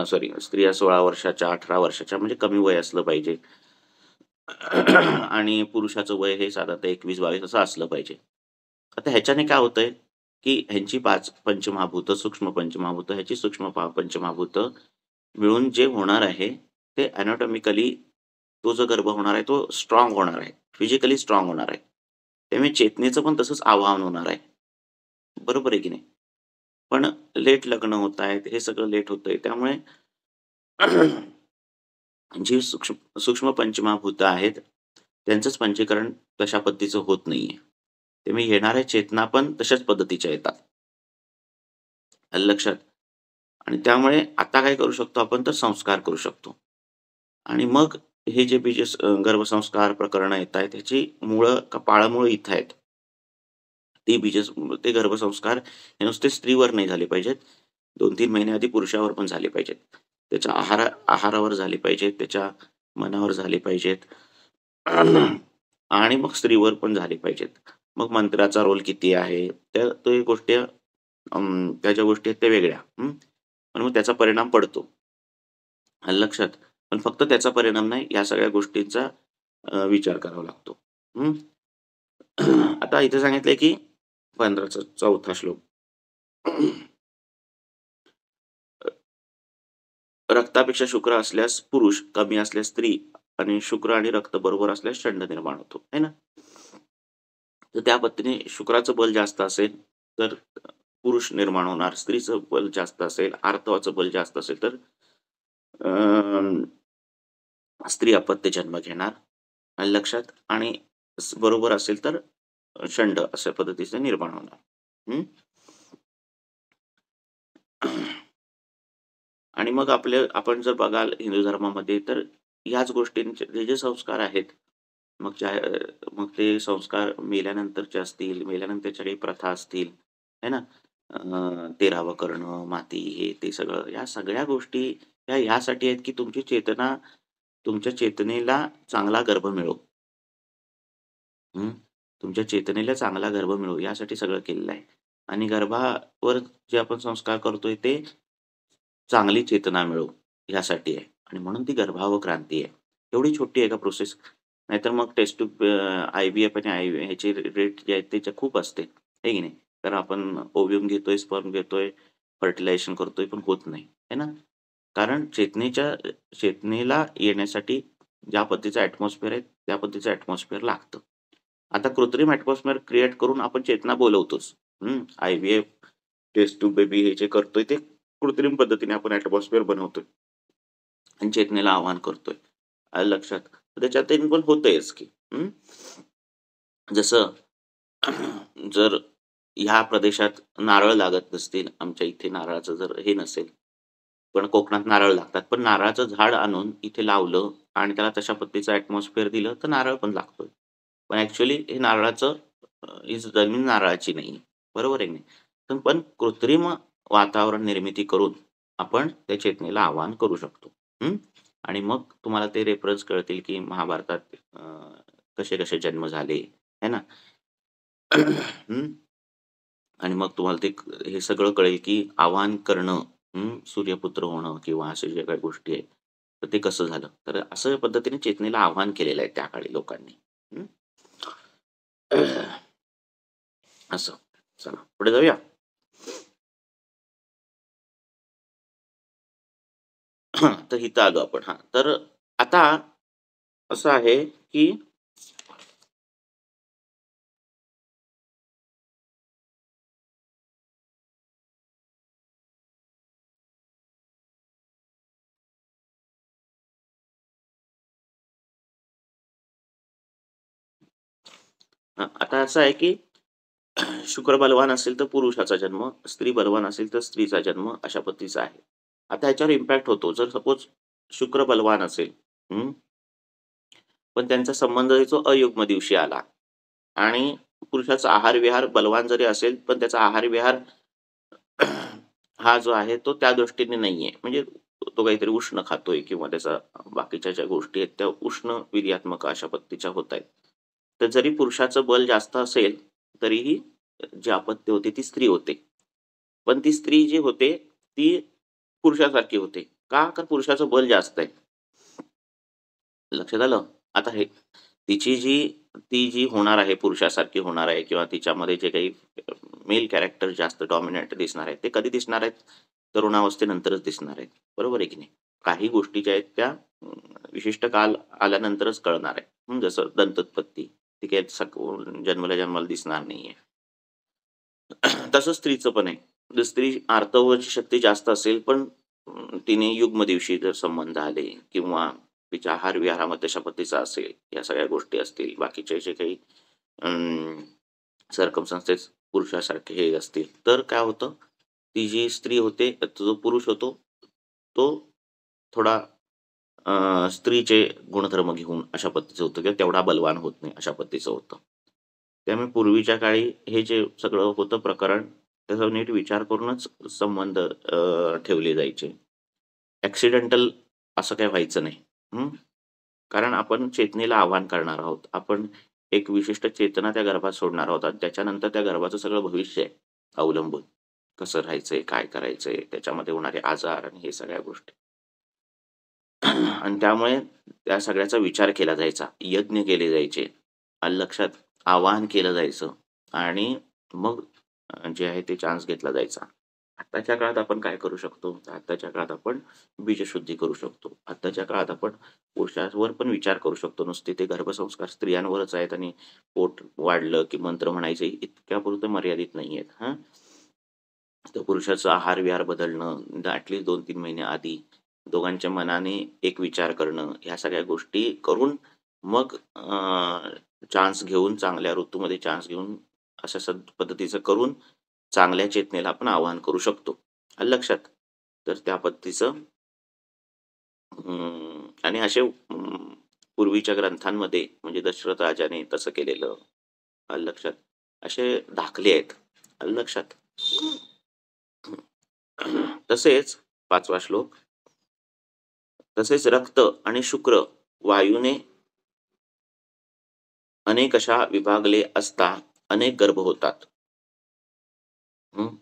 सॉरी, स्त्रिया 16 वर्षाच्या, 18 वर्षाच्या म्हणजे कमी वय असलं पाहिजे. आणि पुरुषाचं वय हे साधारणतः 21-22 असं असलं पाहिजे. आता ह्याच्याने काय होतंय, की ह्यांची 5 पंचमहाभूतं, सूक्ष्म पंचमहाभूतं, ह्याची सूक्ष्म पंचमहाभूतं मिळून जे होणार आहे, ते एनाटॉमिकली तो जो गर्भ होणार आहे, तो स्ट्राँग होणार आहे. फिजिकली स्ट्राँग होणार आहे. त्यामुळे चेतनेचं पण तसंच आवाहन होणार आहे. बरोबर आहे की नाही? पण लेट लग्न होत आहेत, हे सगळं लेट होतंय. त्यामुळे जी सूक्ष्म पंचमहाभूतं आहेत, त्यांचंच पंचीकरण तशा पद्धतीचं होत नाहीये. त्यामुळे येणाऱ्या चेतना पण तशाच पद्धतीच्या येतात. आलं लक्षात? आणि त्यामुळे आता काय करू शकतो आपण तर संस्कार करू शकतो. आणि मग हे जे गर्भसंस्कार प्रकरणं येतायत ह्याची पाळंमुळं इथं आहेत. ते बीजच ते गर्भसंस्कार हे नुसते स्त्रीवर नाही झाले पाहिजेत. 2-3 महिने आधी पुरुषावर पण झाले पाहिजेत. त्याच्या आहारावर झाले पाहिजेत, त्याच्या मनावर झाले पाहिजेत. आणि मग स्त्रीवर पण झाले पाहिजेत. मग मंत्राचा रोल किती आहे? त्या गोष्टी त्या ज्या गोष्टी आहेत त्या वेगळ्या. पण मग त्याचा परिणाम पडतो. आलं लक्षात? पण फक्त त्याचा परिणाम नाही, या सगळ्या गोष्टींचा विचार करावा लागतो. हं. आता इथे सांगितलंय की 15चा 4था श्लोक. रक्तापेक्षा शुक्र असल्यास पुरुष, कमी असल्यास स्त्री आणि शुक्र आणि रक्त बरोबर असल्यास षंड निर्माण होतो, है ना? तर त्या पद्धतीने शुक्राचं बल जास्त असेल, तर पुरुष निर्माण होणार. स्त्रीचं बल जास्त असेल, आर्तवाचं बल जास्त असेल, तर स्त्री अपत्य जन्म घेणार. आलं लक्षात? आणि बरोबर असेल तर षंड अशा पद्धतीचं निर्माण होणार. हं. आणि मग आपण जर बघाल हिंदू धर्मामध्ये तर ह्याच गोष्टींचे जे संस्कार आहेत, मग ते संस्कार मेल्यानंतरचे असतील, मेल्यानंतरच्या काही प्रथा असतील, है ना? 13वं करणं, माती हे ते सगळं, ह्या सगळ्या गोष्टी ह्यासाठी आहेत की तुमच्या चेतनेला चांगला गर्भ मिळो. हं. तुमच्या चेतनेला चांगला गर्भ मिळो यासाठी सगळं केलेलं आहे. आणि गर्भावर जे आपण संस्कार करतोय ते चांगली चेतना मिळो यासाठी आहे आणि म्हणून ती गर्भावक्रांती आहे. एवढी छोटी आहे का प्रोसेस? नाहीतर मग टेस्ट ट्यूब IVF आणि ह्याचे रेट जे आहेत त्याचे खूप असते, आहे की नाही? कारण आपण ओव्ह्यूम घेतोय, स्पर्म घेतोय, फर्टिलायझेशन करतोय, पण होत नाही, आहे ना? कारण चेतनेला येण्यासाठी ज्या पद्धतीचं ॲटमॉस्फिअर आहे, त्या पद्धतीचं ॲटमॉस्फिअर लागतं. आता कृत्रिम ॲटमॉस्फिअर क्रिएट करून आपण चेतना बोलवतोच. IVF, टेस्ट ट्यूब बेबी हे जे करतोय ते कृत्रिम पद्धतीने आपण ॲटमॉस्फिअर बनवतोय आणि चेतनेला आवाहन करतोय. आलं लक्षात? तर त्याच्यातून पण होतंयच की. जसं जर ह्या प्रदेशात नारळ लागत नसतील, आमच्या इथे नारळाचं जर हे नसेल, पण कोकणात नारळ लागतात. पण नारळाचं झाड आणून इथे लावलं आणि त्याला तशा पद्धतीचं ॲटमॉस्फिअर दिलं, तर नारळ पण लागतोय. पण ॲक्चुअली हे ही जमीन नारळाची नाहीये. बरोबर आहे की नाही? पण कृत्रिम वातावरण निर्मिती करून आपण त्या चेतनेला आवाहन करू शकतो. हं. आणि मग तुम्हाला ते रेफरन्स कळतील की महाभारतात कसे-कसे जन्म झाले, है ना? हं. आणि मग तुम्हाला हे सगळं कळेल की आवाहन करणं, सूर्यपुत्र होणं किंवा अशा ज्या काही गोष्टी आहेत, तर ते कसं झालं. तर असं पद्धतीने चेतनेला आवाहन केलेलं आहे त्या काळी लोकांनी. हं. असं. चला पुढे जाऊया. तर इथं आलो आपण. तर आता असं आहे की आता असं आहे की शुक्र बलवान असेल तर पुरुषाचा जन्म, स्त्री बलवान असेल तर स्त्रीचा जन्म अशा पद्धतीचा आहे. आता ह्याच्यावर इम्पॅक्ट होतो. जर सपोज शुक्र बलवान असेल, हं, पण त्यांचा संबंध जो अयुग्म दिवशी आला आणि पुरुषाचा आहार-विहार बलवान जरी असेल, पण त्याचा आहार-विहार हा जो आहे तो त्या दृष्टीने नाहीये. म्हणजे तो काहीतरी उष्ण खातोय किंवा त्याचा बाकीच्या ज्या गोष्टी आहेत त्या उष्ण वीर्यात्मक अशा पद्धतीच्या होतायत. तर जरी पुरुषाचं बल जास्त असेल, तरीही जी अपत्य होते ती स्त्री होते. पण ती स्त्री जी होते, ती पुरुषासारखी होते. का? तर पुरुषाचं बल जास्त आहे. लक्षात आलं? आता ती जी होणार आहे, पुरुषासारखी होणार आहे किंवा तिच्यामध्ये जे काही मेल कॅरेक्टर जास्त डॉमिनंट दिसणार आहेत, ते कधी दिसणार आहेत? तरुणावस्थेनंतरच दिसणार आहेत. बरोबर आहे की नाही? काही गोष्टी ज्या आहेत त्या विशिष्ट काल आल्यानंतरच कळणार आहे. जसं दंतोत्पत्ती. ती काही जन्मल्या-जन्माला दिसणार नाहीये. तसंच स्त्रीचं पण आहे. जर स्त्री आर्तवाची शक्ती जास्त असेल, पण तिने युग्म दिवशी जर संबंध आले किंवा तिच्या आहार-विहारामध्ये अशा पद्धतीचा असेल, या सगळ्या गोष्टी असतील, बाकीचे जे काही सर्कमस्टन्सेस पुरुषासारखे हे असतील, तर काय होतं, ती जी स्त्री होते, तो जो पुरुष होतो, तो थोडा स्त्रीचे गुणधर्म घेऊन अशा पद्धतीचं होतं किंवा तेवढा बलवान होत नाही, अशा पद्धतीचं होतं. त्यामुळे पूर्वीच्या काळी हे जे सगळं होतं प्रकरण, त्याचा नीट विचार करूनच संबंध ठेवले जायचे. ॲक्सिडेंटल असं काही व्हायचं नाही. हं. कारण आपण चेतनेला आव्हान करणार आहोत. आपण एक विशिष्ट चेतना त्या गर्भात सोडणार आहोत आणि त्याच्यानंतर त्या गर्भाचं सगळं भविष्य आहे अवलंबून. कसं राहायचंय, काय करायचंय, त्याच्यामध्ये होणारे आजार आणि हे सगळ्या गोष्टी. आणि त्यामुळे त्या सगळ्याचा विचार केला जायचा. यज्ञ केले जायचे. आलं लक्षात? आवाहन केलं जायचं आणि मग जे आहे ते चान्स घेतला जायचा. आत्ताच्या काळात आपण काय करू शकतो? तर आत्ताच्या काळात आपण बीजशुद्धी करू शकतो. आत्ताच्या काळात आपण पुरुषांवर पण विचार करू शकतो. नुसते ते गर्भसंस्कार स्त्रियांवरच आहेत आणि पोट वाढलं की मंत्र म्हणायचे इतक्यापुरतं मर्यादित नाहीयेत. हां. तर पुरुषाचा आहार-विहार बदलणं, ॲटलीस्ट 2-3 महिने आधी दोघांच्या मनाने एक विचार करणं, ह्या सगळ्या गोष्टी करून मग चान्स घेऊन चांगल्या ऋतूमध्ये चान्स घेऊन अशा पद्धतीचं करून चांगल्या चेतनेला आपण आवाहन करू शकतो. आलं लक्षात? तर त्या पद्धतीचं आणि असे पूर्वीच्या ग्रंथांमध्ये म्हणजे दशरथ राजाने तसं केलेलं. आलं लक्षात? असे दाखले आहेत. आलं लक्षात? तसेच 5वा श्लोक. तसेच रक्त आणि शुक्र वायूने अनेक अशा विभागले असता अनेक गर्भ होतात.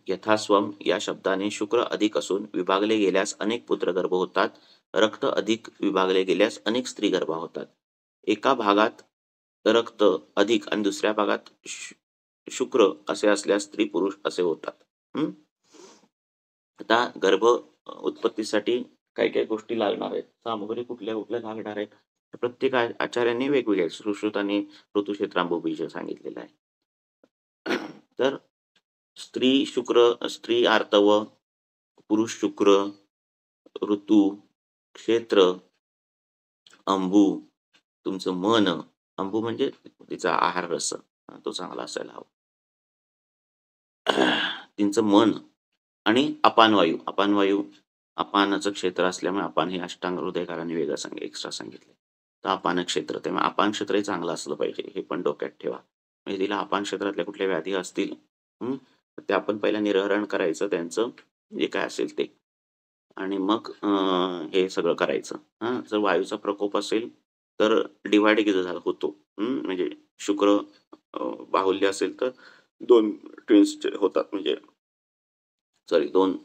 यथास्वम या शब्दाने शुक्र अधिक असून विभागले गेल्यास अनेक पुत्रगर्भ होतात. रक्त अधिक विभागले गेल्यास अनेक स्त्रीगर्भ होतात. एका भागात रक्त अधिक आणि दुसऱ्या भागात शुक्र असे असल्यास स्त्री पुरुष असे होतात. आता गर्भ उत्पत्तीसाठी काही काही गोष्टी लागणार आहेत. सामुग्री कुठल्या कुठल्या लागणार आहेत. प्रत्येक आचार्यांनी वेगवेगळे सुश्रुत आणि ऋतुक्षेत्रांबुबीज सांगितलेलं आहे. तर स्त्री शुक्र, स्त्री आर्तव, पुरुष शुक्र, ऋतू, क्षेत्र, अंबू, तुमचं मन, अंबू म्हणजे तिचा आहार रस तो चांगला असायला हवा. तिचं मन आणि अपानवायू. अपानवायू अपानाचं क्षेत्र असल्यामुळे अपान हे अष्टांग हृदयकाराने वेगळं एक्स्ट्रा सांगितलंय. तर अपान क्षेत्र, त्यामुळे अपान क्षेत्रही चांगलं असलं पाहिजे हे पण डोक्यात ठेवा. म्हणजे तिला अपान क्षेत्रातल्या कुठल्या व्याधी असतील तर ते आपण पहिला निर्हरण करायचं त्यांचं जे काय असेल ते आणि मग हे सगळं करायचं. जर वायूचा प्रकोप असेल तर डिव्हाइड झाला होतो. म्हणजे शुक्र बाहुल्य असेल तर 2 ट्विन्स होतात म्हणजे सॉरी 2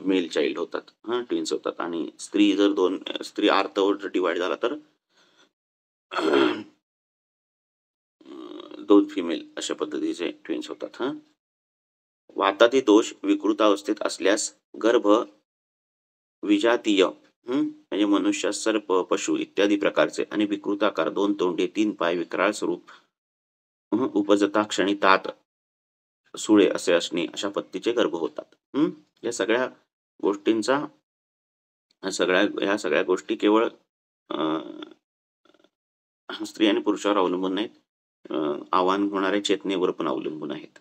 मेल चाइल्ड होतात. ट्विन्स होतात आणि स्त्री जर 2 स्त्री आर्तव जर डिव्हाईड झाला तर 2 फिमेल अशा पद्धतीचे ट्विन्स होतात. वाताती दोष विकृतावस्थेत असल्यास गर्भ विजातीय म्हणजे मनुष्य, सर्प, पशु इत्यादी प्रकारचे आणि विकृताकार 2 तोंडे 3 पाय विक्राळ स्वरूप उपजता क्षणी तात सुळे असे असणे अशा पद्धतीचे गर्भ होतात. या सगळ्या गोष्टींचा ह्या सगळ्या गोष्टी केवळ स्त्री आणि पुरुषावर अवलंबून नाहीत. आव्हान होणाऱ्या चेतनेवर पण अवलंबून आहेत.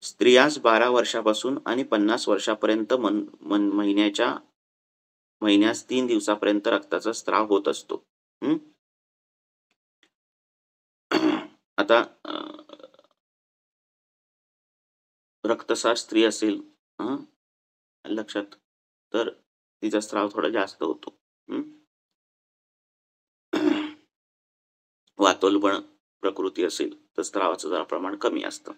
स्त्रियास 12 वर्षापासून आणि 50 वर्षापर्यंत महिन्यास 3 दिवसापर्यंत रक्ताचा स्त्राव होत असतो. आता रक्तसार स्त्री असेल लक्षात तर तिचा स्त्राव थोडा जास्त होतो. वातोलपण प्रकृती असेल तर स्त्रावाचं जरा प्रमाण कमी असतं.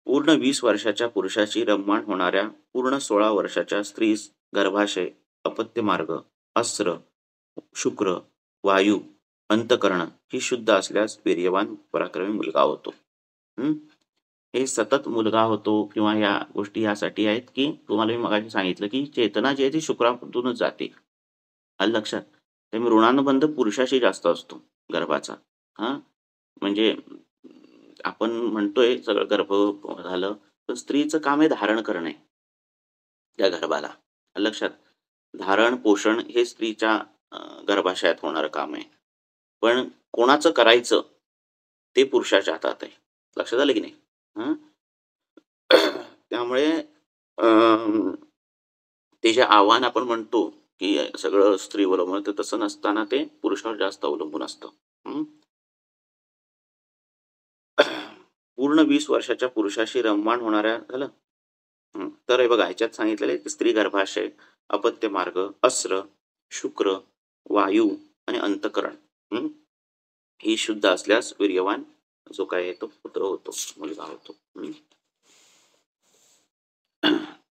पूर्ण 20 वर्षाच्या पुरुषाची रममाण होणाऱ्या पूर्ण 16 वर्षाच्या स्त्रीस गर्भाशय, अपत्यमार्ग, अस्त्र, शुक्र, वायू, अंतकरण ही शुद्ध असल्यास वीर्यवान पराक्रमी मुलगा होतो. हे सतत मुलगा होतो किंवा या गोष्टी यासाठी आहेत की तुम्हाला मी मगाशी सांगितलं की चेतना जी आहे ती शुक्रातूनच जाते. आलं लक्षात? त्यामुळे ऋणानुबंध पुरुषाशी जास्त असतो गर्भाचा. म्हणजे आपण म्हणतोय सगळं गर्भ झालं तर स्त्रीचं काम आहे धारण करणे त्या गर्भाला. लक्षात? धारण पोषण हे स्त्रीच्या गर्भाशयात होणारं काम आहे. पण कोणाचं करायचं ते पुरुषाच्या हातात आहे. लक्षात आलं की नाही? त्यामुळे ते जे आव्हान आपण म्हणतो, की सगळं स्त्रीवर अवलंबून, तर तसं नसताना ते पुरुषावर जास्त अवलंबून असतं. हं. पूर्ण 20 वर्षाच्या पुरुषाशी रममाण होणाऱ्या झालं. तर हे बघा ह्याच्यात सांगितलेलं आहे, की स्त्री गर्भाशय, अपत्य मार्ग, अस्र, शुक्र, वायू आणि अंतःकरण हं, ही शुद्ध असल्यास वीर्यवान जो काही आहे तो पुत्र होतो, मुलगा होतो.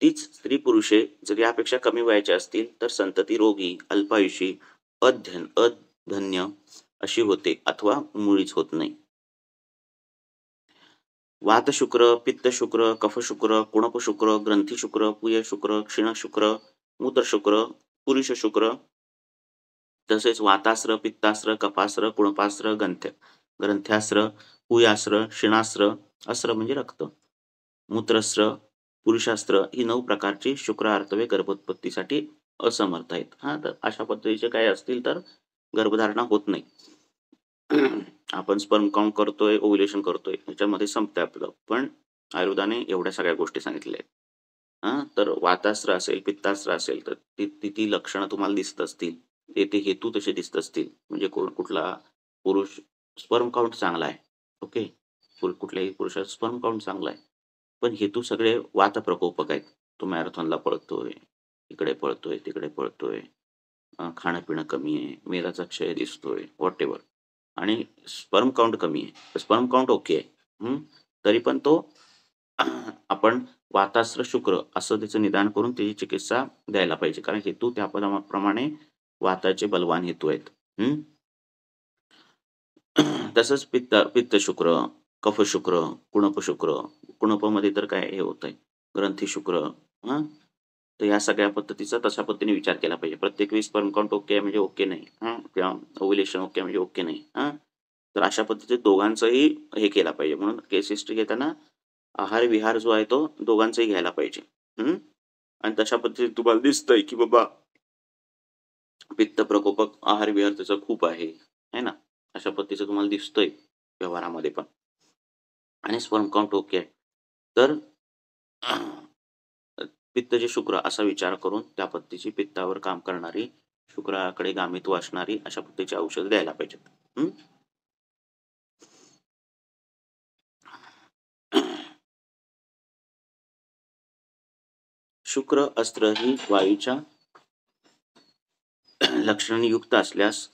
तीच स्त्री पुरुषे जर यापेक्षा कमी वयाची असतील तर संतती रोगी, अल्पायुषी, अधन्य अशी होते अथवा मुळीच होत नाही. वात शुक्र, पित्त शुक्र, कफ शुक्र, कुणप शुक्र, ग्रंथी शुक्र, पुय शुक्र, क्षीण शुक्र, मूत्र शुक्र, पुरुष शुक्र, तसेच वातास्र, पित्तास्र, कफास्र, कुणपास्र, ग्रंथ्यास्र, पुयास्र, क्षीणास्र, अस्र म्हणजे रक्त, मूत्रस्र, पुरुषास्त्र ही 9 प्रकारची शुक्र आर्तवे गर्भोत्पत्तीसाठी असमर्थ आहेत. हां, तर अशा पद्धतीचे काही असतील तर गर्भधारणा होत नाही. आपण स्पर्म काउंट करतोय, ओव्ह्युलेशन करतोय ह्याच्यामध्ये संपतंय आपलं. पण आयुर्वेदाने एवढ्या सगळ्या गोष्टी सांगितलेल्या आहेत. हां, तर वातास्त्र असेल, पित्तास्त्र असेल तर ती लक्षणं तुम्हाला दिसत असतील. ते हेतू तसे दिसत असतील. म्हणजे कुठला पुरुष स्पर्म काउंट चांगला आहे. ओके. कुठल्याही पुरुषाचा स्पर्म काउंट चांगला आहे. पण हेतू सगळे वातप्रकोपक आहेत. तो मॅरेथॉनला पळतोय, इकडे पळतोय, तिकडे पळतोय. खाणं-पिणं कमी आहे, मेदाचा क्षय दिसतोय, व्हॉटेव्हर आणि स्पर्म काउंट कमी आहे. स्पर्म काउंट ओके आहे. तरी पण तो आपण वातास्त्र शुक्र असं त्याचं निदान करून त्याची चिकित्सा द्यायला पाहिजे. कारण हेतू त्या प्रमाणे वाताचे बलवान हेतू आहेत. तसंच पित्त शुक्र, कफ शुक्र, कुणप शुक्र. कुणपमध्ये तर काय हे होतंय, ग्रंथी शुक्र. हं. तर या सगळ्या पद्धतीचा तशा पद्धतीने विचार केला पाहिजे. प्रत्येक वेळी स्पर्म काउंट ओके आहे म्हणजे ओके नाही. किंवा ओव्ह्युलेशन ओके म्हणजे ओके नाही. तर अशा पद्धतीने दोघांचंही हे केला पाहिजे. म्हणून केस हिस्ट्री घेताना आहार-विहार जो आहे तो दोघांचाही घ्यायला पाहिजे. आणि तशा पद्धतीने तुम्हाला दिसतंय, की बाबा पित्त प्रकोपक आहार-विहार त्याचा खूप आहे. आहे ना? अशा पद्धतीचं तुम्हाला दिसतंय व्यवहारामध्ये पण. आणि स्पर्म काउंट ओके आहे. तर पित्त जे शुक्र असा विचार करून त्या पद्धतीची पित्तावर काम करणारी, शुक्राकडे गामित्व असणारी अशा पद्धतीची औषधं द्यायला पाहिजेत. हं. शुक्र अस्त्र ही वायूच्या लक्षणांनी युक्त असल्यास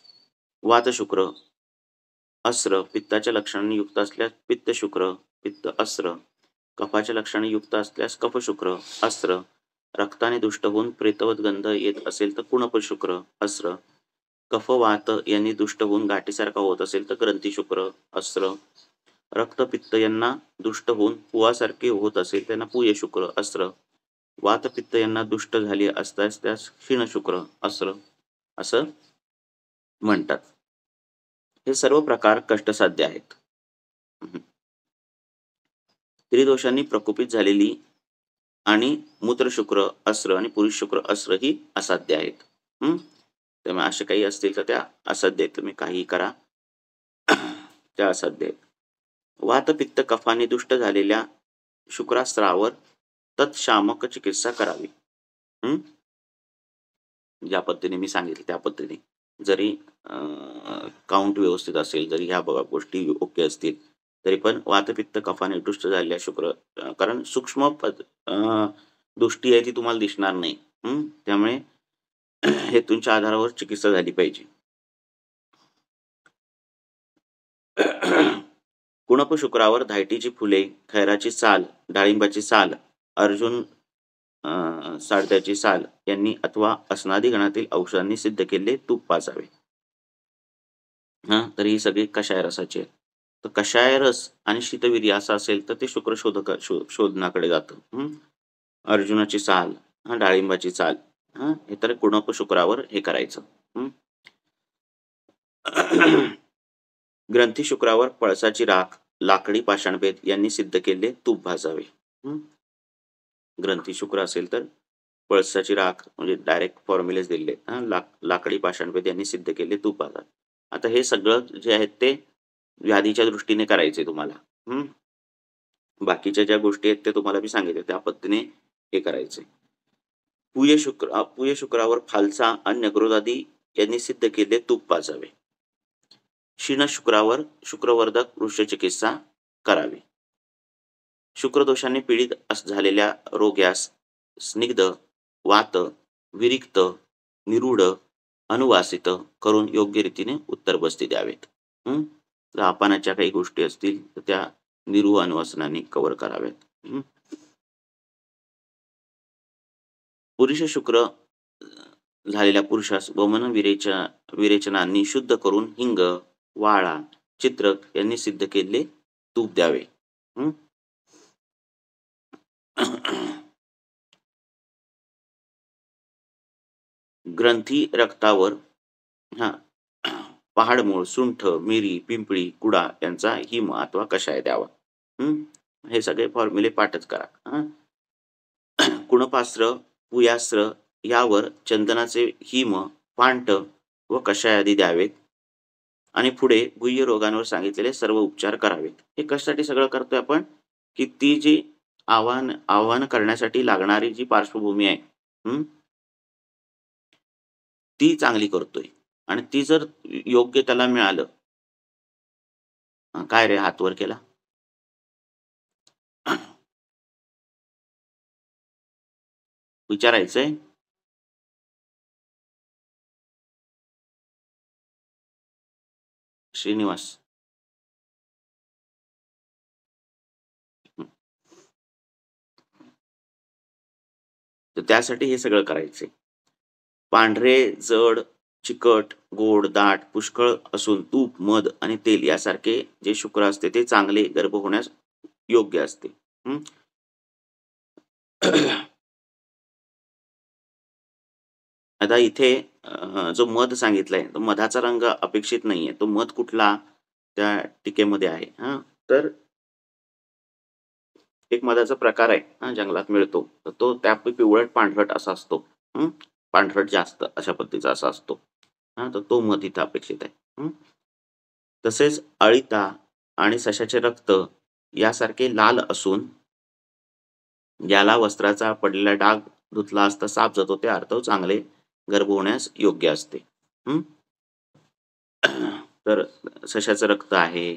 वातशुक्र, अस्त्र पित्ताच्या लक्षणांनी युक्त असल्यास पित्त-शुक्र, पित्त-अस्त्र, कफाच्या लक्षणांनी युक्त असल्यास कफ-शुक्र, अस्त्र, रक्ताने दुष्ट होऊन प्रेतवत गंध येत असेल तर कुणप-शुक्र, अस्त्र, कफ-वात यांनी दुष्ट होऊन गाठीसारखा होत असेल तर ग्रंथी-शुक्र, अस्त्र, रक्त-पित्त यांना दुष्ट होऊन पुवासारखे होत असेल त्यांना पुय-शुक्र, अस्त्र, वात-पित्त यांना दुष्ट झाली असल्यास त्यास क्षीण-शुक्र, अस्त्र असं म्हणतात. हे सर्व प्रकार कष्टसाध्य आहेत. त्रिदोषांनी प्रकोपित झालेली आणि मूत्रशुक्र अस्त्र आणि पुरुष शुक्र अस्त्र ही असाध्य आहेत. त्यामुळे असे काही असतील तर त्या असाध्य आहेत. तुम्ही काहीही करा त्या असाध्य आहेत. वातपित्त कफाने दुष्ट झालेल्या शुक्रास्त्रावर तत्शामक चिकित्सा करावी. ज्या पद्धतीने मी सांगितलं त्या पद्धतीने जरी काउंट व्यवस्थित असेल, जरी ह्या गोष्टी ओके असतील तरी पण वातपित्त कफाने दुष्ट झालेल्या शुक्र कारण सूक्ष्म दृष्टी आहे ती तुम्हाला दिसणार नाही. त्यामुळे हेतूंच्या आधारावर चिकित्सा झाली पाहिजे. कुणप शुक्रावर धायटीची फुले, खैराची साल, डाळिंबाची साल, अर्जुन साळत्याची साल यांनी अथवा अस्नादी गणातील औषधांनी सिद्ध केले तूप पाजावे. तर ही सगळी कषाय रसाची आहे. तर कषाय रस आणि शीतवीर्य असं असेल तर ते शुक्र शोधनाकडे जातं. अर्जुनाची साल, डाळिंबाची साल, हे तर कुणप शुक्रावर हे करायचं. ग्रंथी शुक्रावर पळसाची राख, लाकडी पाषाणभेद यांनी सिद्ध केले तूप भाजावे. ग्रंथी शुक्र असेल तर पळसाची राख म्हणजे डायरेक्ट फॉर्म्युलेच दिले. लाकडी पाषाणभेद यांनी सिद्ध केले तूप भाजावे. आता हे सगळं जे आहेत ते व्याधीच्या दृष्टीने करायचे तुम्हाला. बाकीच्या ज्या गोष्टी आहेत त्या तुम्हाला मी सांगितल्या त्या पद्धतीने हे करायचे. पुय शुक्रावर फालसा आणि नगरोदादी यांनी सिद्ध केले तूप पाजावे. क्षीण शुक्रावर शुक्रवर्धक वृक्षचिकित्सा करावी. शुक्रदोषाने पीडित झालेल्या रोग्यास स्निग्ध, वात, विरिक्त, निरूढ, अनुवासित करून योग्य रीतीने उत्तरबस्ती द्यावेत. जर अपानाच्या काही गोष्टी असतील तर त्या अनुवासनाने कव्हर कराव्यात. पुरुष शुक्र झालेल्या पुरुषास वमन विरेचनांनी शुद्ध करून हिंग, वाळा, चित्रक यांनी सिद्ध केले तूप द्यावे. ग्रंथी रक्तावर पहाडमूळ, सुंठ, मिरी, पिंपळी, कुडा यांचा हिम अथवा कषाय द्यावा. हे सगळे फॉर्म्युले पाठच करा. कुणपास्त्र, पुयास्त्र यावर चंदनाचे हिम, पांट व कषाय आदी द्यावेत आणि पुढे गुह्य रोगांवर सांगितलेले सर्व उपचार करावेत. हे कशासाठी सगळं करतोय आपण, की ती जी आव्हान करण्यासाठी लागणारी जी पार्श्वभूमी आहे ती चांगली करतोय आणि ती जर योग्य त्याला मिळालं. काय रे हात वर केला? विचारायचंय? श्रीनिवास. तर त्यासाठी हे सगळं करायचंय. पांढरे, जड, चिकट, गोड, दाट, पुष्कळ असून तूप, मध आणि तेल यासारखे जे शुक्र असते ते चांगले गर्भ होण्यास योग्य असते. आता इथे जो मध सांगितलाय तो मधाचा रंग अपेक्षित नाहीये. तो मध कुठला त्या टीकेमध्ये आहे. तर एक मधाचा प्रकार आहे जंगलात मिळतो. तर तो त्या पिवळट पांढरट असा असतो. पांढरट जास्त अशा पद्धतीचा असा असतो. तर तो मध इथं अपेक्षित आहे. तसेच अळीता आणि सशाचे रक्त यासारखे लाल असून ज्याला वस्त्राचा पडलेला डाग धुतला असता साफ जातो ते आर्थव चांगले गर्भ होण्यास योग्य असते. तर सशाचं रक्त आहे,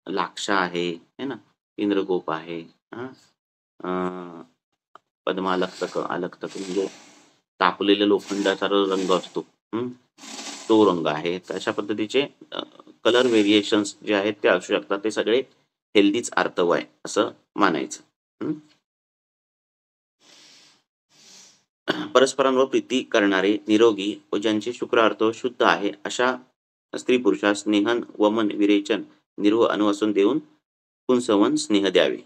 लाक्षा आहे, है ना, इंद्रगोप आहे, पद्मालक्तक अलक्तक म्हणजे तापलेल्या लोखंडाचा रंग असतो तो रंग आहे. अशा पद्धतीचे कलर व्हेरिएशन्स जे आहेत ते असू शकतात. ते सगळे हेल्दीच आर्थव आहे असं मानायचं. परस्परांवर प्रीती करणारे, निरोगी व ज्यांचे शुक्र आर्थव शुद्ध आहे अशा स्त्री पुरुषास स्नेहन, वमन, विरेचन, निर्व अनुवासन देऊन पुंसवन स्नेह द्यावे.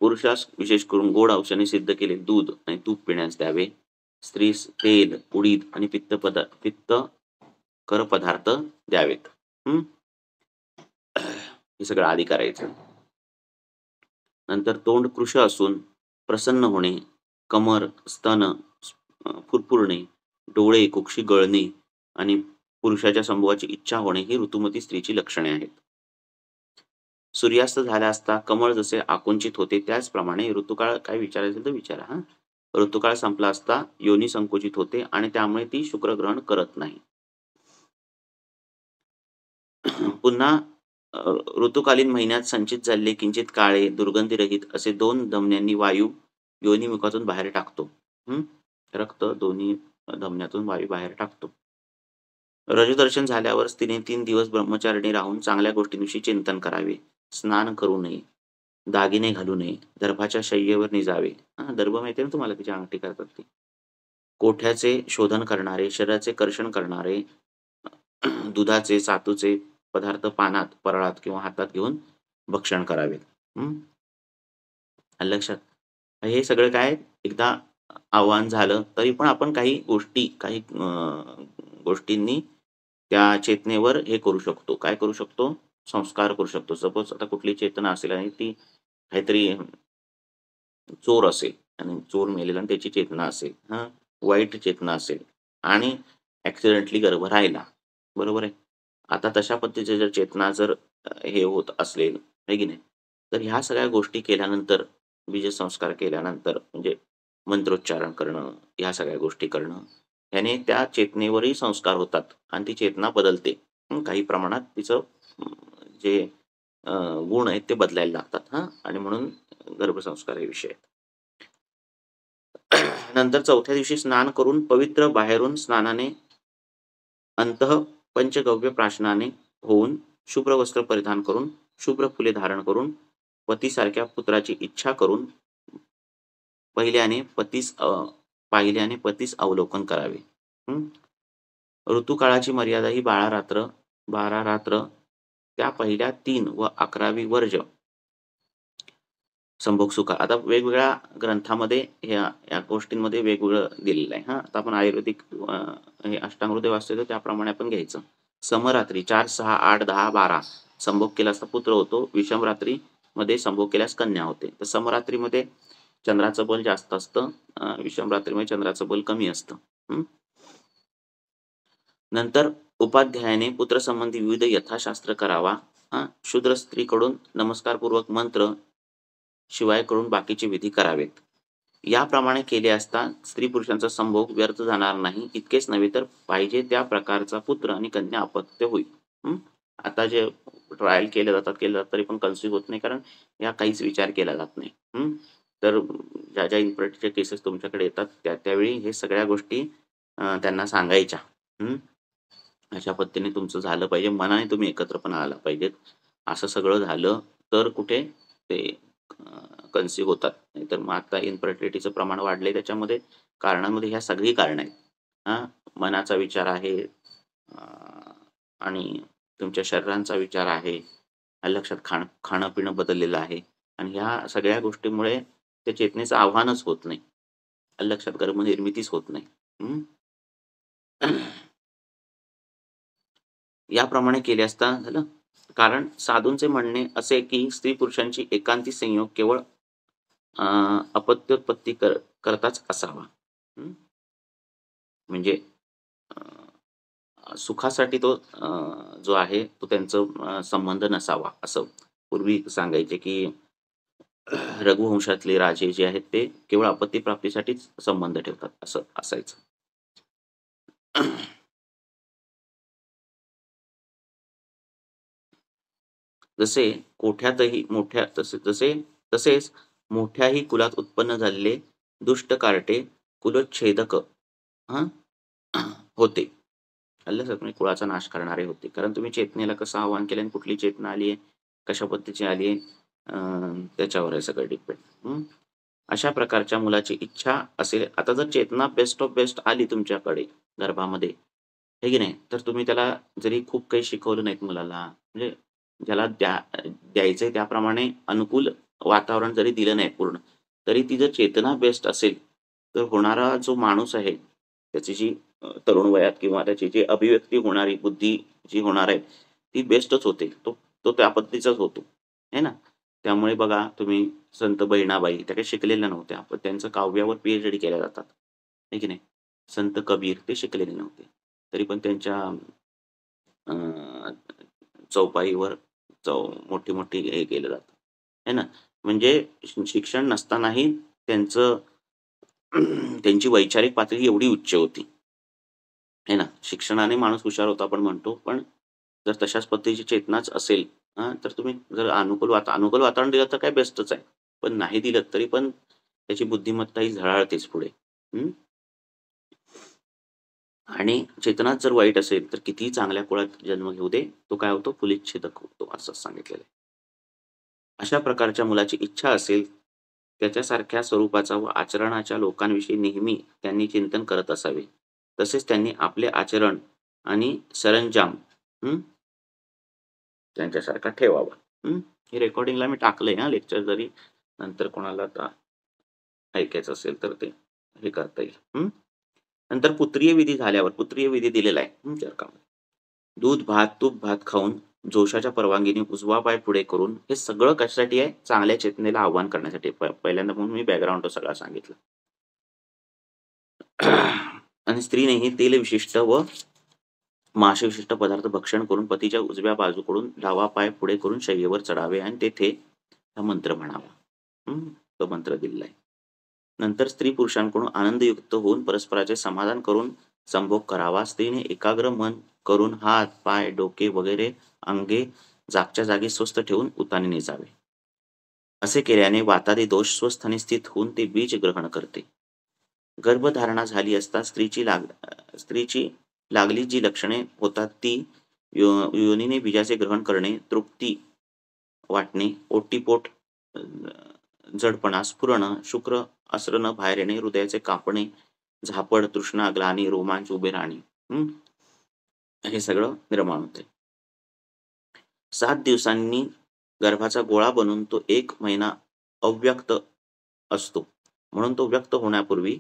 पुरुषास विशेष करून गोड औषधाने सिद्ध केले दूध आणि तूप पिण्यास द्यावे. स्त्रीस तेल, उडीद आणि पित्त कर पदार्थ द्यावेत. हे सगळं आधी करायचं. नंतर तोंड कृश असून प्रसन्न होणे, कमर, स्तन फुरफुरणे, डोळे, कुक्षी गळणे आणि पुरुषाच्या संभोगाची इच्छा होणे ही ऋतुमती स्त्रीची लक्षणे आहेत. सूर्यास्त झाला असता कमळ जसे आकुंचित होते त्याचप्रमाणे ऋतुकाळ काय विचारायचं तर विचारा. ऋतुकाळ संपला असता योनी संकुचित होते आणि त्यामुळे ती शुक्रग्रहण करत नाही. पुन्हा ऋतुकालीन महिन्यात संचित झालेले किंचित काळे दुर्गंधीरहित असे 2 धमन्यांनी वायू योनिमुखातून बाहेर टाकतो. रक्त दोन्ही धमन्यातून वायू बाहेर टाकतो. रजोदर्शन झाल्यावर स्त्रीने 3 दिवस ब्रह्मचारिणी राहून चांगल्या गोष्टींविषयी चिंतन करावे. स्नान करू नये, दागिने घालू नये, दर्भाच्या शय्येवर निजावे. दर्भ माहिती ना तुम्हाला, तिची अंगठी करतात ती. कोठ्याचे शोधन करणारे, शरीराचे कर्षण करणारे, दुधाचे, सातूचे पदार्थ पानात, परळात किंवा हातात घेऊन भक्षण करावेत. लक्षात. हे सगळं काय एकदा आव्हान झालं तरी पण आपण काही गोष्टींनी त्या चेतनेवर हे करू शकतो. काय करू शकतो? संस्कार करू शकतो. सपोज आता कुठली चेतना असेल आणि ती काहीतरी चोर असेल आणि चोर मेलेला आणि त्याची चेतना असेल, वाईट चेतना असेल आणि ॲक्सिडेंटली गर्भ राहिला, बरोबर आहे. आता तशा पद्धतीची जर चेतना जर हे होत असेल, आहे की नाही, तर ह्या सगळ्या गोष्टी केल्यानंतर, बीजसंस्कार केल्यानंतर म्हणजे मंत्रोच्चारण करणं, ह्या सगळ्या गोष्टी करणं, ह्याने त्या चेतनेवरही संस्कार होतात आणि ती चेतना बदलते. काही प्रमाणात तिचं जे अ, गुण आहेत ते बदलायला लागतात आणि म्हणून गर्भसंस्कार हे विषय आहेत. नंतर चौथ्या दिवशी स्नान करून पवित्र बाहेरून स्नानाने अंतः पंचगव्य प्राशनाने होऊन शुभ्र वस्त्र परिधान करून शुभ्र फुले धारण करून पतीसारख्या पुत्राची इच्छा करून पहिल्याने पाहिल्याने पतीस अवलोकन करावे. हं. ऋतुकाळाची मर्यादा ही 12 रात्र त्या पहिल्या 3 व 11वी वर्ज संभोग सुखा. आता वेगवेगळ्या ग्रंथामध्ये ह्या या गोष्टींमध्ये वेगवेगळं दिलेलं आहे. आता आपण आयुर्वेदिक हे अष्टांग हृदय वाचतोय तर त्याप्रमाणे आपण घ्यायचं. समरात्री 4, 6, 8, 10, 12 संभोग केल्यास तर पुत्र होतो. विषम रात्रीमध्ये संभोग केल्यास कन्या होते. तर समरात्रीमध्ये चंद्राचं बल जास्त असतं. विषम रात्रीमध्ये चंद्राचं बल कमी असतं. नंतर उपाध्यायाने पुत्रसंबंधी विविध यथाशास्त्र करावा. शूद्र स्त्रीकडून नमस्कारपूर्वक मंत्र शिवाय करून बाकीचे विधी करावेत. याप्रमाणे केले असता स्त्री पुरुषांचा संभोग व्यर्थ जाणार नाही. इतकेच नव्हे तर पाहिजे त्या प्रकारचा पुत्र आणि कन्या अपत्य होईल. आता जे ट्रायल केले जातात तरी पण कन्सिव्ह होत नाही, कारण या काहीच विचार केला जात नाही. तर ज्या ज्या इन्फर्टिलिटीच्या केसेस तुमच्याकडे येतात त्यावेळी हे सगळ्या गोष्टी त्यांना सांगायच्या. अशा पद्धतीने तुमचं झालं पाहिजे. मनाने तुम्ही एकत्र पण आला पाहिजेत. असं सगळं झालं तर कुठे ते कन्सिव्ह होतात. नाहीतर मग आता इन्फर्टिलिटीचं प्रमाण वाढलंय, त्याच्यामध्ये कारणांमध्ये ह्या सगळी कारणं आहेत. मनाचा विचार आहे आणि तुमच्या शरीरांचा विचार आहे. लक्षात खाणं-पिणं बदललेलं आहे आणि ह्या सगळ्या गोष्टींमुळे त्या चेतनेचं आव्हानच होत नाही. लक्षात गर्भनिर्मितीच होत नाही. याप्रमाणे केले असता झालं. कारण साधूंचे म्हणणे असे की स्त्री-पुरुषांची एकांती संयोग केवळ अपत्योत्पत्ती करताच असावा. म्हणजे सुखासाठी तो जो आहे तो त्यांचा संबंध नसावा, असं पूर्वी सांगायचे की रघुवंशातले राजे जे आहेत ते केवळ अपत्य प्राप्तीसाठीच संबंध ठेवतात, असं असायचं. जसे तसेच मोठ्याही कुलात उत्पन्न झालेले दुष्ट कार्टे कुलच्छेदक होते. म्हणजे कुळाचा नाश करणारे होते. कारण तुम्ही चेतनेला कसं आवाहन केलं आणि कुठली चेतना आली आहे, कशा पद्धतीची आली आहे, त्याच्यावर आहे सगळं डिपेंड. अशा प्रकारच्या मुलाची इच्छा असेल. आता जर चेतना बेस्ट ऑफ बेस्ट आली तुमच्याकडे गर्भामध्ये, हे की नाही, तर तुम्ही त्याला जरी खूप काही शिकवलं नाहीत मुलाला, म्हणजे ज्याला द्यायचंय त्याप्रमाणे अनुकूल वातावरण जरी दिलं नाही पूर्ण, तरी ती जर चेतना बेस्ट असेल, तर होणारा जो माणूस आहे, त्याची जी तरुण वयात किंवा त्याची जी अभिव्यक्ती होणारी बुद्धी जी होणार आहे, ती बेस्टच होते. तो तो त्या पद्धतीचाच होतो, आहे ना. त्यामुळे बघा तुम्ही संत बहिणाबाई त्या काही शिकलेल्या नव्हत्या, पण त्यांचं काव्यावर पीएचडी केल्या जातात, आहे की नाही. संत कबीर ते शिकलेले नव्हते, तरी पण त्यांच्या चौपाईवर मोठी-मोठी हे केलं जातं, आहे ना. म्हणजे शिक्षण नसतानाही त्यांचं त्यांची वैचारिक पातळी एवढी उच्च होती, आहे ना. शिक्षणाने माणूस हुशार होता आपण म्हणतो, पण जर तशाच पद्धतीची चेतनाच असेल, तर तुम्ही जर अनुकूल वातावरण दिलं तर काय बेस्टच आहे. पण नाही दिलं तरी पण त्याची बुद्धिमत्ता ही झळाळतेच पुढे. आणि चेतनाच जर वाईट असेल, तर कितीही चांगल्या कुळात जन्म घेऊ दे, तो काय होतो, कुलीच्छेदक होतो, असं सांगितलेलं आहे. अशा प्रकारच्या मुलाची इच्छा असेल, त्याच्यासारख्या स्वरूपाचा व आचरणाच्या लोकांविषयी नेहमी त्यांनी चिंतन करत असावे. तसेच त्यांनी आपले आचरण आणि सरंजाम त्यांच्यासारखा ठेवावा. हे रेकॉर्डिंगला मी टाकलंय लेक्चर, जरी नंतर कोणाला ऐकायचं असेल तर ते हे करता येईल. नंतर पुत्रीय विधी झाल्यावर, पुत्रीय विधी दिलेला आहे चरकामध्ये. दूध भात, तूप भात खाऊन जोशाच्या परवानगीने उजवा पाय पुढे करून हे सगळं कशासाठी आहे? चांगल्या चेतनेला आव्हान करण्यासाठी. पहिल्यांदा म्हणून मी बॅकग्राऊंड तो सगळा सांगितला. आणि स्त्रीनेही तेलविशिष्ट व मांसविशिष्ट पदार्थ भक्षण करून पतीच्या उजव्या बाजूकडून डावा पाय पुढे करून शय्येवर चढावे आणि तेथे हा मंत्र म्हणावा. हं, तो मंत्र दिलेला आहे. नंतर स्त्री पुरुषांकडून आनंदयुक्त होऊन परस्पराचे समाधान करून संभोग करावा. स्त्रीने एकाग्र मन करून हात, पाय, डोके वगैरे अंगे जागच्या जागी स्वस्थ ठेवून उताने निजावे. असे केल्याने वातादी दोष स्वस्थानी स्थित होऊन ते बीज ग्रहण करते. गर्भधारणा झाली असता स्त्रीची लागली जी लक्षणे होतात ती योनीने बीजाचे ग्रहण करणे, तृप्ती वाटणे, ओटीपोट अ, जडपणा, स्फुरण, शुक्र असरणं बाहेर येणे, हृदयाचे कापणे, झापड, तृष्णा, ग्लानी, रोमांच उभे राहणे. हं, हे सगळं निर्माण होते. 7 दिवसांनी गर्भाचा गोळा बनून तो 1 महिना अव्यक्त असतो. म्हणून तो व्यक्त होण्यापूर्वी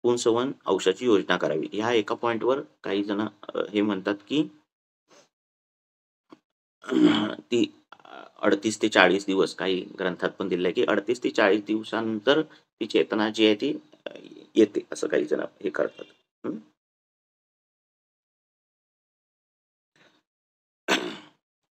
पुंसवन औषधाची योजना करावी. ह्या एका पॉइंटवर काही जण हे म्हणतात, की ती 38 ते 40 दिवस काही ग्रंथात पण दिलं आहे, की 38 ते 40 दिवसानंतर ती चेतना जी आहे ती येते, असं काही जण हे करतात. हं.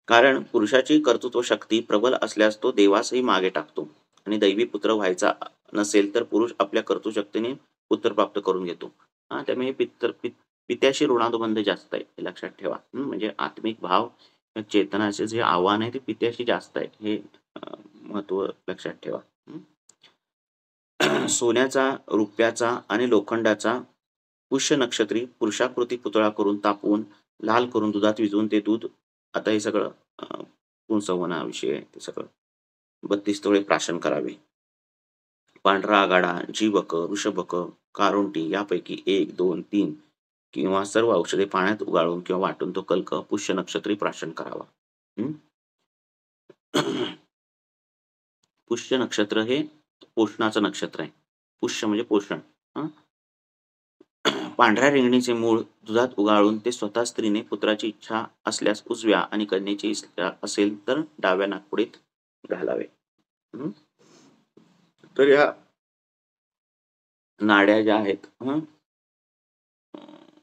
कारण पुरुषाची कर्तृत्व शक्ती प्रबल असल्यास तो देवासही मागे टाकतो आणि दैवी पुत्र व्हायचा नसेल तर पुरुष आपल्या कर्तृशक्तीने पुत्र प्राप्त करून घेतो. हां, त्यामुळे पित्याशी ऋणानुबंध जास्त आहे, हे लक्षात ठेवा. म्हणजे आत्मिक भाव, चेतनाचे जे आव्हान आहे ते पित्याशी जास्त आहे, हे महत्त्व लक्षात ठेवा. सोन्याचा, रुप्याचा आणि लोखंडाचा पुष्य नक्षत्री पुरुषाकृती पुतळा करून तापवून, लाल करून दुधात विझवून ते दूध आता हे सगळं पुंसवनाविषयी आहे ते सगळं. 32 तोळे प्राशन करावे. पांढरा आगाडा, जीवक, वृषभक, कारुंटी यापैकी 1, 2, 3 किंवा सर्व औषधे पाण्यात उगाळून किंवा वाटून तो कल्क पुष्य नक्षत्री प्राशन करावा. हं. पुष्य नक्षत्र हे पोषणाचं नक्षत्र आहे. पुष्य म्हणजे पोषण. हं. पांढऱ्या रिंगणीचे मूळ दुधात उगाळून ते स्वतः स्त्रीने पुत्राची इच्छा असल्यास उजव्या आणि कन्येची इच्छा असेल तर डाव्या नाकपुडीत घालावे. हं. तर या नाड्या ज्या आहेत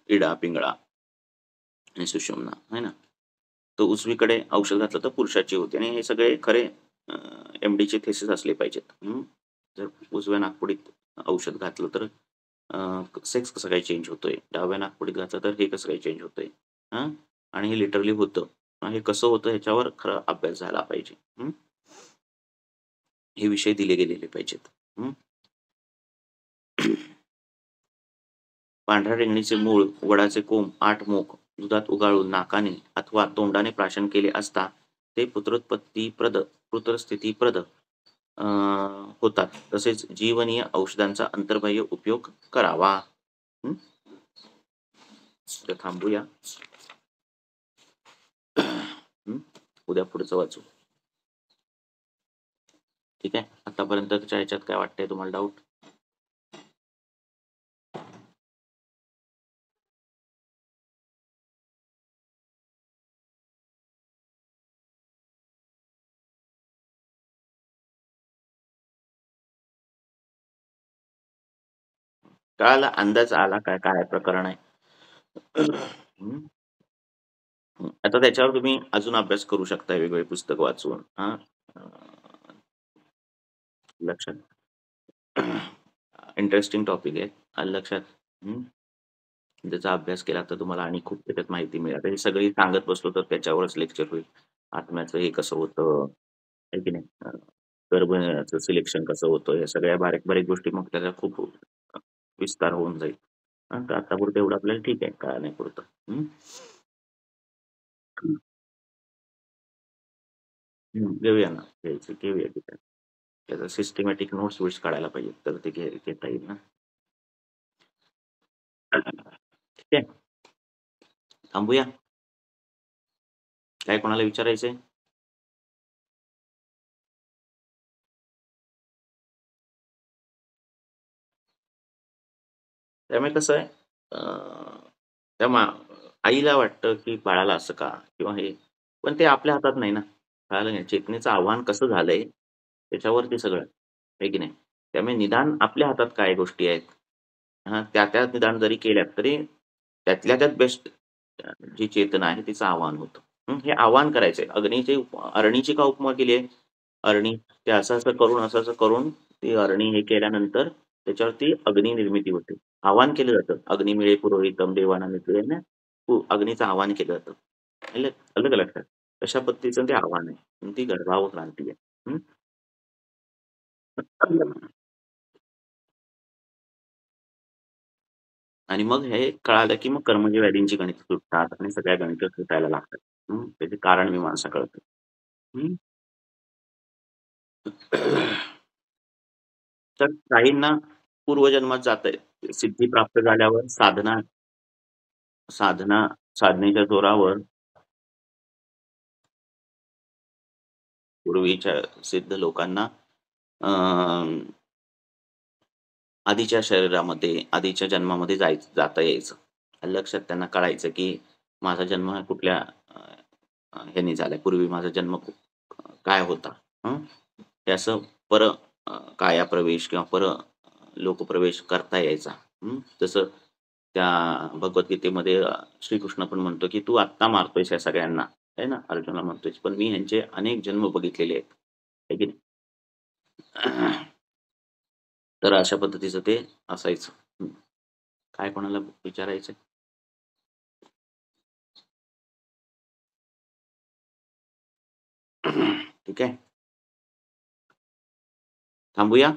इडा, पिंगळा आणि सुषुम्ना आहे ना. तो उजवीकडे औषध घातलं तर पुरुषाची होते आणि हे सगळे खरे एम-डीचे थेसिस असले पाहिजेत. जर उजव्या नाकपुडीत औषध घातलं तर सेक्स कसं काय चेंज होतोय? डाव्या नाकपुडीत घातलं तर हे कसं काय चेंज होतंय? हां, आणि हे लिटरली होतं. हे कसं होतं ह्याच्यावर खरा अभ्यास झाला पाहिजे. हे विषय दिले गेलेले पाहिजेत. पांढऱ्या रेंगणीचे मूळ, वडाचे कोंब, 8 मोख दुधात उगाळून नाकाने अथवा तोंडाने प्राशन केले असता ते पुत्रोत्पत्तीप्रद, पुत्रस्थितीप्रद होतात. तसेच जीवनीय औषधांचा अंतर्बाह्य उपयोग करावा. हं. तर थांबूया. उद्या पुढचं वाचू. ठीक आहे. आतापर्यंतच्या ह्याच्यात काय वाटतंय तुम्हाला डाऊट? कळाला? अंदाज आला काय काय प्रकरण आहे? हं. आता त्याच्यावर तुम्ही अजून अभ्यास करू शकता वेगवेगळे पुस्तक वाचून. हां. लक्षात इंटरेस्टिंग टॉपिक आहे. आलं लक्षात? हं. त्याचा अभ्यास केला तर तुम्हाला आणि खूप त्याच्यात माहिती मिळेल. आता हे सगळी सांगत बसलो तर त्याच्यावरच लेक्चर होईल. आत्म्याचं हे कसं होतं, आहे की नाही? गर्भाचं सिलेक्शन कसं होतं, या सगळ्या बारीक-बारीक गोष्टी मग त्याचा खूप विस्तार होऊन जाईल. तर आतापुरतं एवढं आपल्याला ठीक आहे, कळण्यापुरतं. हं. हं. घेऊया ना. घेऊया की काय. त्याचा सिस्टमॅटिक नोट्स-बिट्स काढायला पाहिजे. तर ते घेता येईल ना. ठीक आहे. थांबूया. काय कोणाला विचारायचंय? त्यामुळे कसं आहे, त्या आईला वाटतं, की बाळाला असं का? किंवा हे पण ते आपल्या हातात नाही ना. कळालं नाही. चेतनेचं आव्हान कसं झालंय त्याच्यावरती सगळं, आहे की नाही? त्यामुळे निदान आपल्या हातात काय गोष्टी आहेत. हां, त्या निदान जरी केल्यात तरी त्यातल्या त्यात बेस्ट जी चेतना आहे तिचं आव्हान होतं. हे आव्हान करायचंय. अरणीची का उपमा केली आहे? अरणी ते असं-असं करून, असं-असं करून ती अरणी हे केल्यानंतर त्याच्यावरती अग्निनिर्मिती होते. आवाहन केलं जातं. "अग्निमिळे पुरोहितम देवानां मिळते" ना, अग्नीचं आवाहन केलं जातं. आलं आलं का लक्षात? तशा पद्धतीचं ते आव्हान आहे. आणि ती गर्भाव क्रांती आहे. हं. आणि मग हे कळालं, की मग कर्मजी व्याधींची गणितं सुटतात आणि सगळ्या गणितं सुटायला लागतात. त्याचे कारण मीमांसा कळते. हं. तर काहींना पूर्वजन्मात जातंय. सिद्धी प्राप्त झाल्यावर साधना साधनेच्या जोरावर पूर्वीच्या सिद्ध लोकांना अ, आधीच्या शरीरामध्ये, आधीच्या जन्मामध्ये जाता यायचं. लक्षात त्यांना कळायचं, की माझा जन्म हा कुठल्या अ, अ, ह्यानी झालाय. पूर्वी माझा जन्म काय होता? हं. हे असं कायाप्रवेश किंवा लोकप्रवेश करता यायचा. जसं त्या भगवद्गीतेमध्ये श्रीकृष्ण पण म्हणतो, की "तू आत्ता मारतोयस या सगळ्यांना." आहे ना? अर्जुनाला म्हणतोयस, "पण मी ह्यांचे अनेक जन्म बघितलेले आहेत." आहे की नाही? तर अशा पद्धतीचं ते असायचं. हं. काय कोणाला विचारायचंय? ठीक आहे. थांबूया?